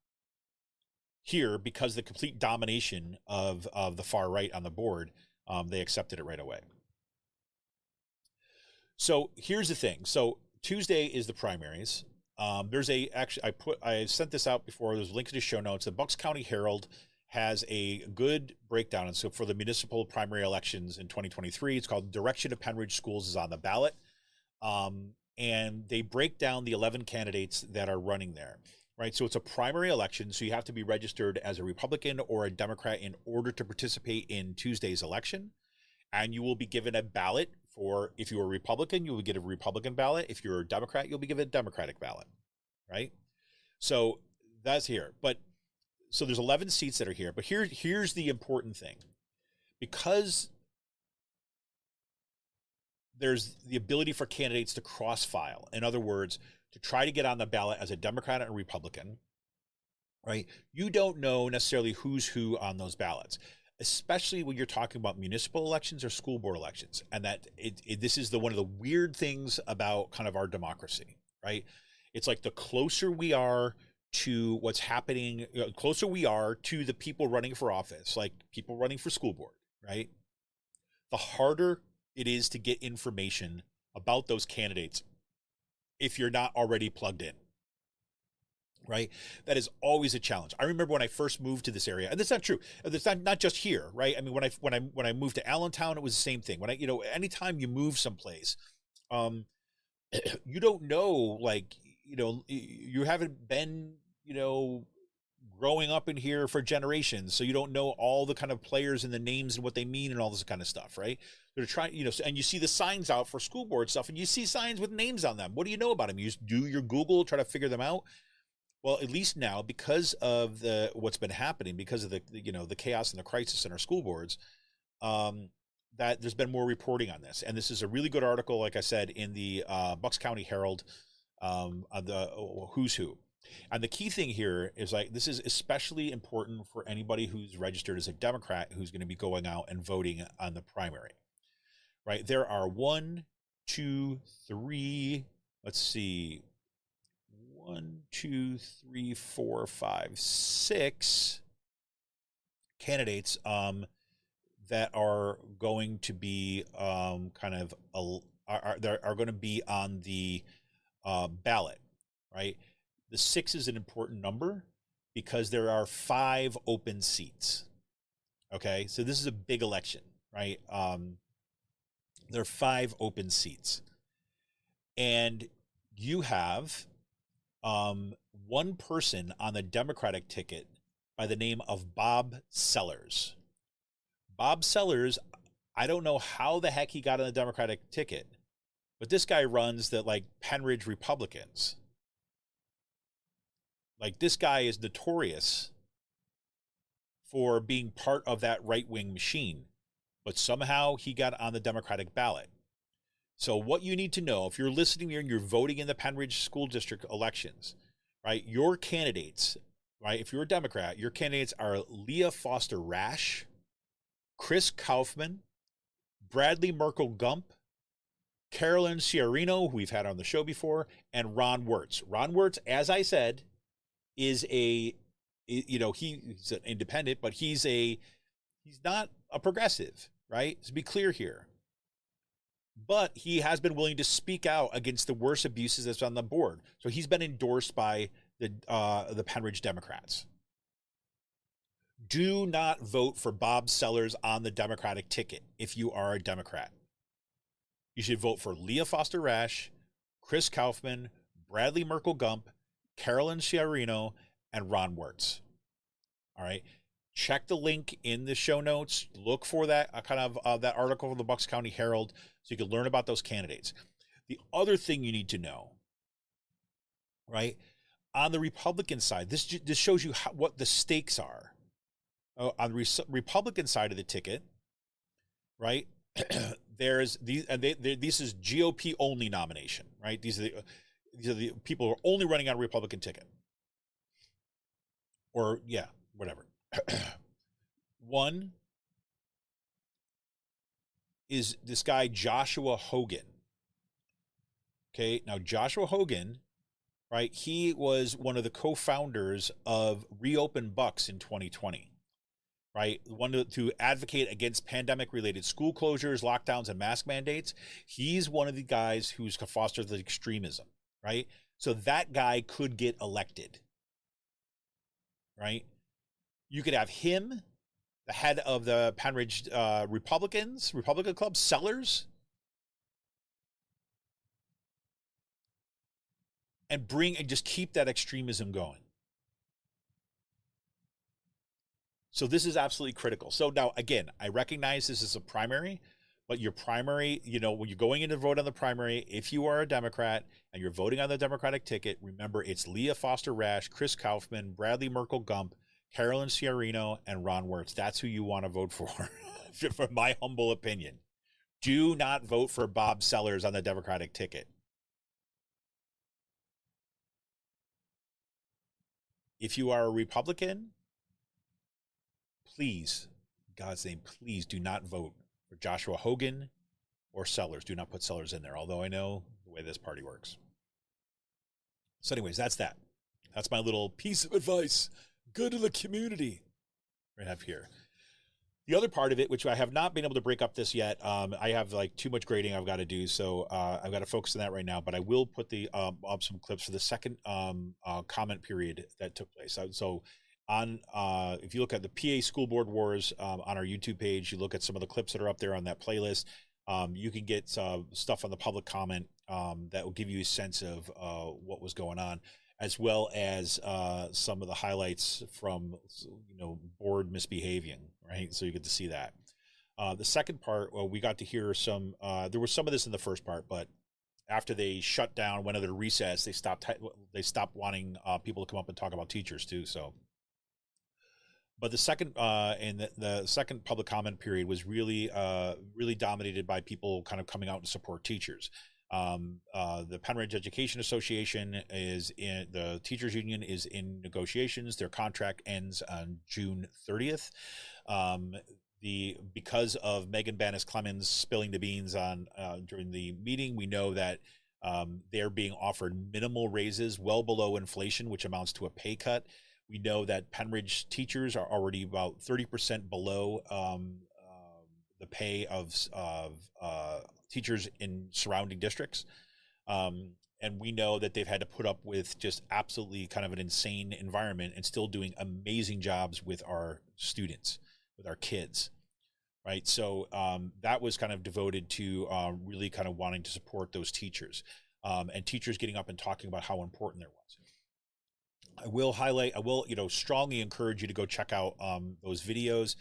Here, because of the complete domination of the far right on the board, they accepted it right away. So here's the thing. So Tuesday is the primaries. I sent this out before. There's a link to the show notes. The Bucks County Herald has a good breakdown. And so for the municipal primary elections in 2023, it's called Direction of Pennridge Schools is on the ballot. And they break down the 11 candidates that are running there, right? So it's a primary election. So you have to be registered as a Republican or a Democrat in order to participate in Tuesday's election. and you will be given a ballot for, if you're a Republican, you will get a Republican ballot. If you're a Democrat, you'll be given a Democratic ballot, right? So that's here. But so there's 11 seats that are here. But here's the important thing. Because there's the ability for candidates to cross file. In other words, to try to get on the ballot as a Democrat and a Republican, right? You don't know necessarily who's who on those ballots, especially when you're talking about municipal elections or school board elections. And that this is one of the weird things about kind of our democracy, right? It's like the closer we are to what's happening, closer we are to the people running for office, like people running for school board, right? The harder it is to get information about those candidates if you're not already plugged in, right? That is always a challenge. I remember when I first moved to this area, and that's not true. It's not just here, right? I mean, when I moved to Allentown, it was the same thing. When anytime you move someplace, you don't know, like, you haven't been, growing up in here for generations, so you don't know all the kind of players and the names and what they mean and all this kind of stuff, right? They're trying, and you see the signs out for school board stuff, and you see signs with names on them. What do you know about them? You just do your Google, try to figure them out. Well, at least now, because of what's been happening, because of the chaos and the crisis in our school boards, that there's been more reporting on this. And this is a really good article, like I said, in the Bucks County Herald, of the who's who. And the key thing here is, like, this is especially important for anybody who's registered as a Democrat who's going to be going out and voting on the primary, right? There are 1, 2, 3, let's see, 1, 2, 3, 4, 5, 6 candidates that are going to be are going to be on the ballot, right? The 6 is an important number because there are 5 open seats. Okay, so this is a big election, right? There are 5 open seats, and you have one person on the Democratic ticket by the name of Bob Sellers. Bob Sellers, I don't know how the heck he got on the Democratic ticket, but this guy runs the, like, Pennridge Republicans. Like, this guy is notorious for being part of that right-wing machine, but somehow he got on the Democratic ballot. So what you need to know, if you're listening here and you're voting in the Pennridge School District elections, right, your candidates, right, if you're a Democrat, your candidates are Leah Foster Rash, Chris Kaufman, Bradley Merkel Gump, Carolyn Ciarino, who we've had on the show before, and Ron Wirtz. Ron Wirtz, as I said, is he's an independent, but he's not a progressive, right? To be clear here. But he has been willing to speak out against the worst abuses that's on the board. So he's been endorsed by the Pennridge Democrats. Do not vote for Bob Sellers on the Democratic ticket if you are a Democrat. You should vote for Leah Foster Rash, Chris Kaufman, Bradley Merkel Gump, Carolyn Ciarino, and Ron Wirtz. All right. Check the link in the show notes. Look for that that article from the Bucks County Herald so you can learn about those candidates. The other thing you need to know, right, on the Republican side, this shows you what the stakes are. On the Republican side of the ticket, right, there's these, and this is GOP only nomination, right? These are the people who are only running on a Republican ticket. Or, yeah, whatever. One is this guy, Joshua Hogan. Okay, now Joshua Hogan, right, he was one of the co-founders of Reopen Bucks in 2020. Right, one to advocate against pandemic-related school closures, lockdowns, and mask mandates. He's one of the guys who's fostered the extremism, right? So that guy could get elected, right? You could have him, the head of the Pennridge Republican Club, Sellers, and just keep that extremism going. So this is absolutely critical. So now, again, I recognize this is a primary, But your primary, when you're going in to vote on the primary, if you are a Democrat and you're voting on the Democratic ticket, remember it's Leah Foster Rash, Chris Kaufman, Bradley Merkel Gump, Carolyn Ciarino, and Ron Wirtz. That's who you want to vote for, for my humble opinion. Do not vote for Bob Sellers on the Democratic ticket. If you are a Republican, please, in God's name, please do not vote for Joshua Hogan or Sellers. Do not put Sellers in there, although I know the way this party works. So anyways, that's that. That's my little piece of advice. Good to the community I have here. The other part of it, which I have not been able to break up this yet, I have like too much grading I've got to do, so I've got to focus on that right now. But I will put the up some clips for the second comment period that took place. So on if you look at the PA School Board Wars on our YouTube page, you look at some of the clips that are up there on that playlist. You can get stuff on the public comment that will give you a sense of what was going on, as well as some of the highlights from board misbehaving, right? So you get to see that. The second part, well, we got to hear some. There was some of this in the first part, but after they shut down, went into their recess, they stopped wanting people to come up and talk about teachers too. So, but the second and the second public comment period was really dominated by people kind of coming out to support teachers. The Pennridge Education Association the teachers union is in negotiations. Their contract ends on June 30th. Because of Megan Bannis Clemens spilling the beans on during the meeting, we know that they're being offered minimal raises, well below inflation, which amounts to a pay cut. We know that Pennridge teachers are already about 30% below the pay of teachers in surrounding districts. And we know that they've had to put up with just absolutely kind of an insane environment and still doing amazing jobs with our students, with our kids, right? So that was kind of devoted to really kind of wanting to support those teachers and teachers getting up and talking about how important there was. I will strongly encourage you to go check out those videos.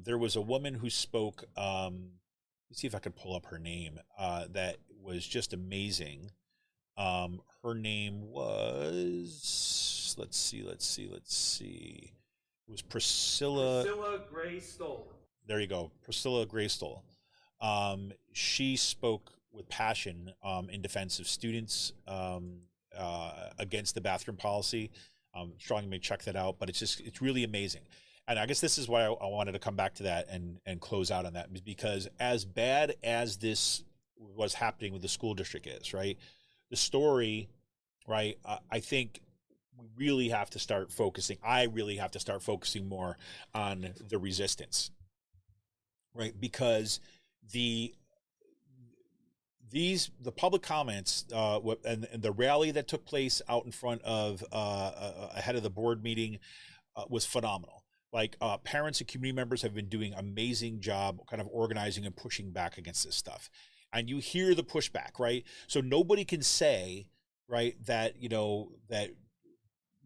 There was a woman who spoke, let's see if I could pull up her name, that was just amazing. Her name was, let's see. It was Priscilla Gray Stoll. There you go, Priscilla Gray Stoll. She spoke with passion in defense of students against the bathroom policy. Strongly check that out, but it's really amazing. And I guess this is why I wanted to come back to that and close out on that, because as bad as this was happening with the school district is, right? The story, right? I think we really have to start focusing. I really have to start focusing more on the resistance, right? Because the public comments and the rally that took place out in front of ahead of the board meeting was phenomenal. Like parents and community members have been doing an amazing job kind of organizing and pushing back against this stuff. And you hear the pushback, right? So nobody can say, right, that, that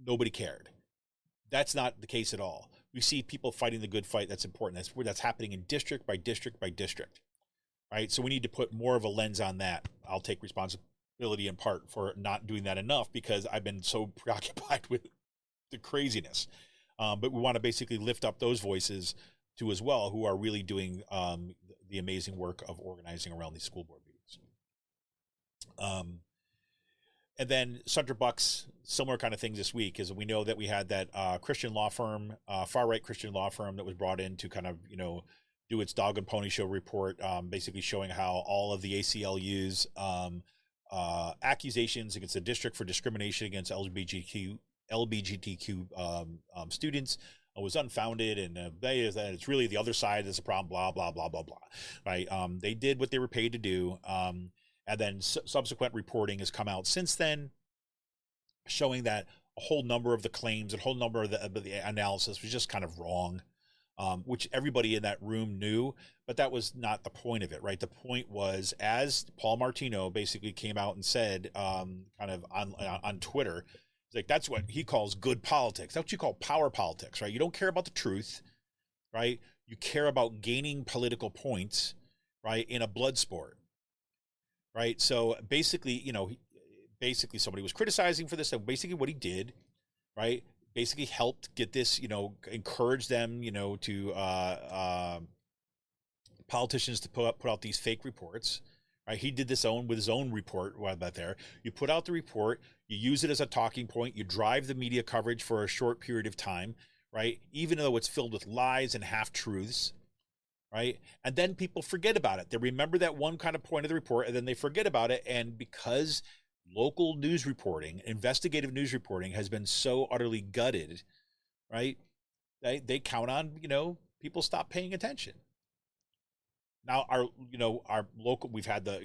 nobody cared. That's not the case at all. We see people fighting the good fight. That's important. That's happening in district by district by district, right? So we need to put more of a lens on that. I'll take responsibility in part for not doing that enough because I've been so preoccupied with the craziness. But we want to basically lift up those voices too as well, who are really doing the amazing work of organizing around these school board meetings. And then Sunder Bucks, similar kind of things this week, is we know that we had that Christian law firm, far-right Christian law firm that was brought in to kind of, do its dog and pony show report, basically showing how all of the ACLU's accusations against the district for discrimination against LGBTQ students was unfounded, and it's really the other side that's a problem, blah, blah, blah, blah, blah, right? They did what they were paid to do, and then subsequent reporting has come out since then, showing that a whole number of the claims, a whole number of the analysis was just kind of wrong, which everybody in that room knew, but that was not the point of it, right? The point was, as Paul Martino basically came out and said, kind of on Twitter, like, that's what he calls good politics. That's what you call power politics, right? You don't care about the truth, right? You care about gaining political points, right, in a blood sport, right? So basically, basically somebody was criticizing for this. So basically what he did, right, basically helped get this, encourage them, to politicians to put out these fake reports, right? He did this with his own report. What about there? You put out the report, you use it as a talking point, you drive the media coverage for a short period of time, right? Even though it's filled with lies and half-truths, right? And then people forget about it. They remember that one kind of point of the report, and then they forget about it. And because local news reporting, investigative news reporting has been so utterly gutted, right? They count on, people stop paying attention. Now our local, we've had the,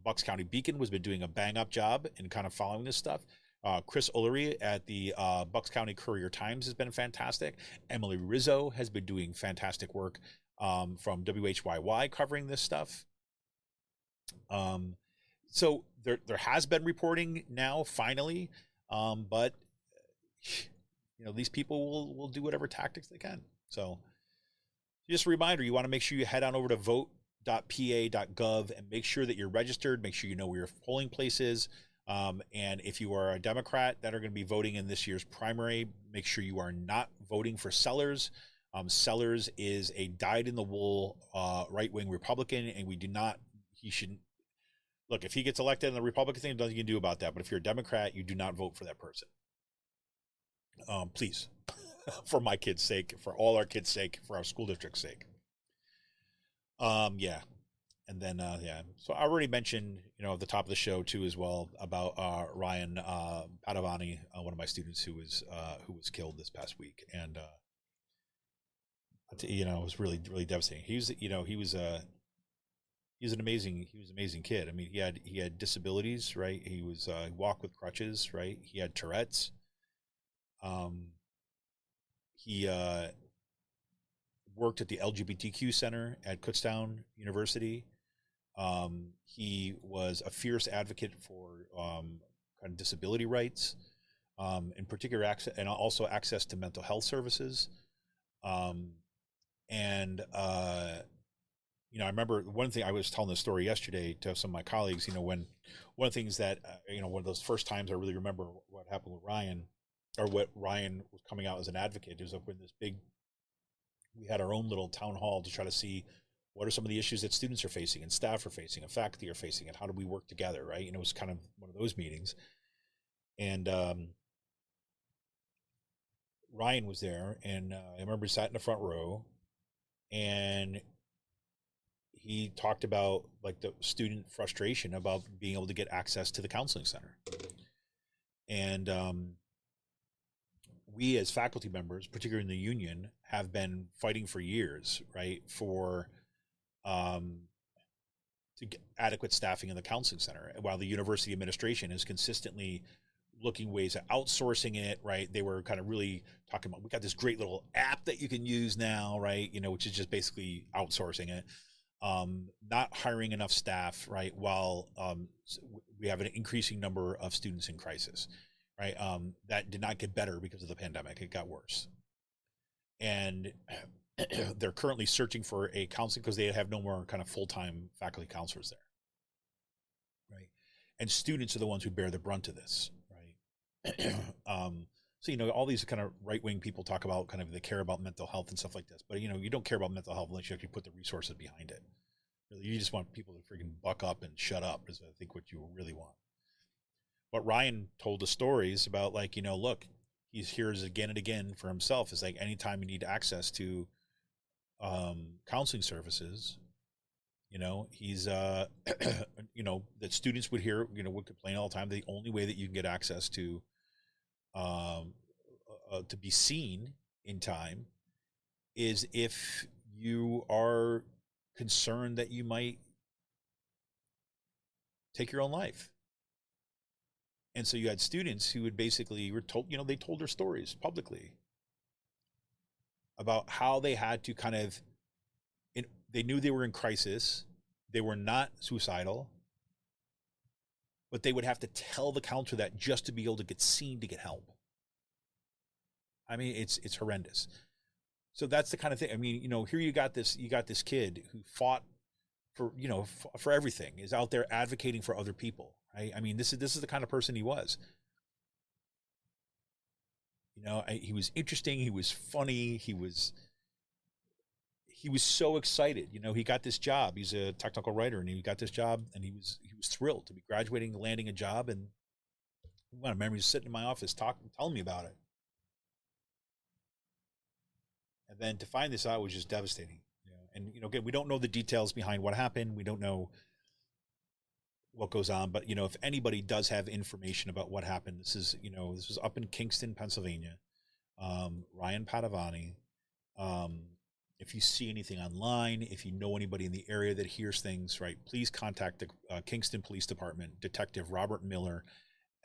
Bucks County Beacon has been doing a bang up job in kind of following this stuff. Chris Ullery at the Bucks County Courier-Times has been fantastic. Emily Rizzo has been doing fantastic work from WHYY covering this stuff. So there has been reporting now finally, but these people will do whatever tactics they can. So just a reminder, you want to make sure you head on over to vote.pa.gov and make sure that you're registered, make sure you know where your polling place is. And if you are a Democrat that are going to be voting in this year's primary, make sure you are not voting for Sellers. Sellers is a dyed-in-the-wool right-wing Republican, and he shouldn't. Look, if he gets elected in the Republican thing, there's nothing you can do about that. But if you're a Democrat, you do not vote for that person. Please, for my kids' sake, for all our kids' sake, for our school district's sake. Yeah. And then, so I already mentioned, at the top of the show too, as well, about Ryan Padavani, one of my students who was killed this past week. And, it was really, really devastating. He was an amazing kid. I mean, he had disabilities, right? He walked with crutches, right? He had Tourette's. He worked at the LGBTQ Center at Kutztown University. He was a fierce advocate for kind of disability rights, in particular access, and also access to mental health services. I remember one thing, I was telling this story yesterday to some of my colleagues, when one of the things that, one of those first times I really remember what happened with Ryan, or what Ryan was coming out as an advocate, it was up in this we had our own little town hall to try to see what are some of the issues that students are facing and staff are facing and faculty are facing, and how do we work together, right? It was kind of one of those meetings. And Ryan was there, and I remember he sat in the front row, and he talked about like the student frustration about being able to get access to the counseling center. And we as faculty members, particularly in the union, have been fighting for years, right, for to get adequate staffing in the counseling center, while the university administration is consistently looking ways at outsourcing it, right? They were kind of really talking about, we got this great little app that you can use now, right? Which is just basically outsourcing it. Not hiring enough staff, right? While we have an increasing number of students in crisis, right? That did not get better because of the pandemic. It got worse. And they're currently searching for a counselor because they have no more kind of full-time faculty counselors there, right? And students are the ones who bear the brunt of this, right? So, all these kind of right-wing people talk about kind of they care about mental health and stuff like this, but, you don't care about mental health unless you actually put the resources behind it. You just want people to freaking buck up and shut up is, I think, what you really want. But Ryan told the stories about, like, look, he hears again and again for himself. It's like anytime you need access to counseling services, he's, that students would hear, would complain all the time. The only way that you can get access to be seen in time is if you are concerned that you might take your own life. And so you had students who would basically were told, they told their stories publicly about how they had to kind of, they knew they were in crisis. They were not suicidal, but they would have to tell the counselor that just to be able to get seen to get help. I mean, it's horrendous. So that's the kind of thing. I mean, here you got this kid who fought for everything, is out there advocating for other people, right? I mean, this is the kind of person he was. He was interesting. He was funny. He was so excited. He got this job. He's a technical writer, and he got this job, and he was thrilled to be graduating, landing a job. And I remember he was sitting in my office telling me about it. And then to find this out was just devastating. And again, we don't know the details behind what happened. We don't know what goes on. But if anybody does have information about what happened, this was up in Kingston, Pennsylvania. Ryan Padavani. If you see anything online, if you know anybody in the area that hears things, right, please contact the Kingston Police Department, Detective Robert Miller,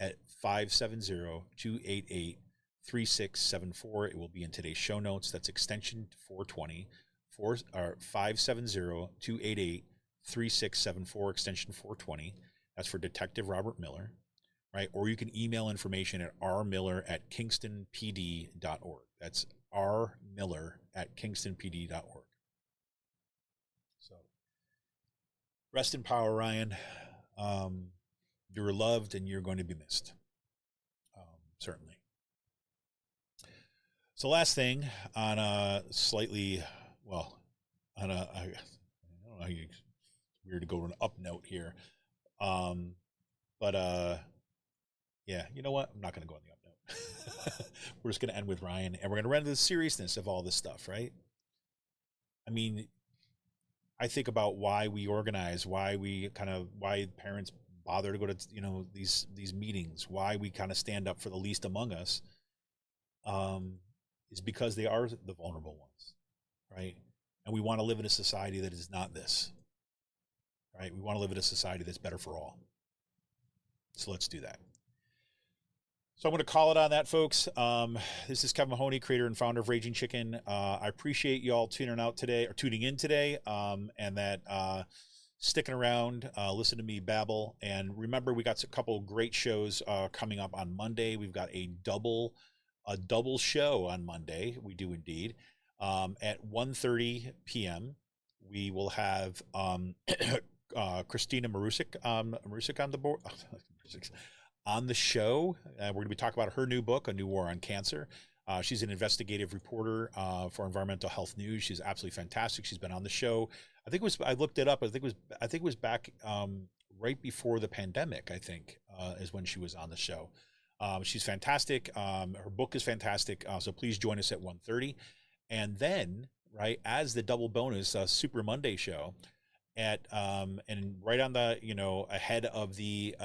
at 570-288-3674. It will be in today's show notes. That's extension 420, 570-288-3674, extension 420. That's for Detective Robert Miller, right? Or you can email information at rmiller@kingstonpd.org. That's rmiller@kingstonpd.org. So, rest in power, Ryan. You're loved and you're going to be missed. Certainly. So, last thing on a slightly, I don't know how it's weird to go to an up note here. Yeah, you know what? I'm not going to go on the up note. We're just going to end with Ryan, and we're going to run into the seriousness of all this stuff, right? I mean, I think about why we organize, why parents bother to go to, these meetings, why we kind of stand up for the least among us, is because they are the vulnerable ones, right? And we want to live in a society that is not this, right? We want to live in a society that's better for all. So let's do that. So I'm going to call it on that, folks. This is Kevin Mahoney, creator and founder of Raging Chicken. I appreciate y'all tuning in today, and that sticking around, listen to me babble. And remember, we got a couple great shows coming up on Monday. We've got a double show on Monday. We do indeed. At 1:30 p.m., we will have Christina Marusik on the board. On the show, we're going to be talking about her new book, A New War on Cancer. She's an investigative reporter for Environmental Health News. She's absolutely fantastic. She's been on the show. I looked it up. I think it was back right before the pandemic, I think, is when she was on the show. She's fantastic. Her book is fantastic. So please join us at 1:30. And then, right, as the double bonus Super Monday show, and right on the ahead of the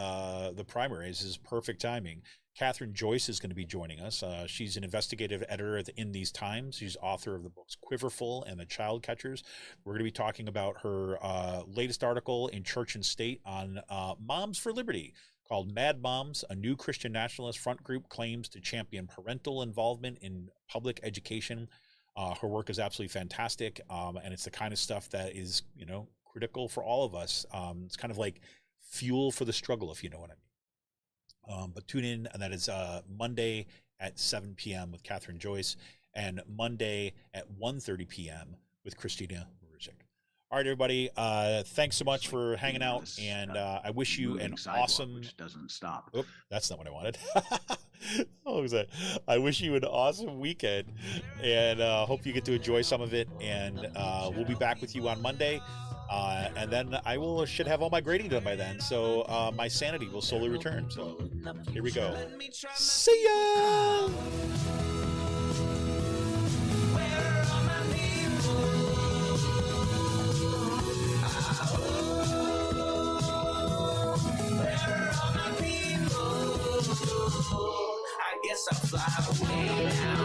primaries, is perfect timing. Catherine Joyce is going to be joining us. She's an investigative editor in These Times. She's author of the books Quiverful and The Child Catchers. We're going to be talking about her latest article in Church and State on Moms for Liberty, called Mad Moms, a new Christian nationalist front group claims to champion parental involvement in public education. Her work is absolutely fantastic, and it's the kind of stuff that is, critical for all of us. It's kind of like fuel for the struggle, if you know what I mean. But tune in, and that is Monday at 7 p.m. with Catherine Joyce, and Monday at 1:30 p.m. with Christina Marusik. All right, everybody. Thanks so much for hanging out, and I wish you an awesome. Which doesn't stop. Oh, that's not what I wanted. What was that? I wish you an awesome weekend, and hope you get to enjoy some of it. And we'll be back with you on Monday. And then should have all my grading done by then, so my sanity will slowly return. So here we go. See ya! I guess I'll fly away now.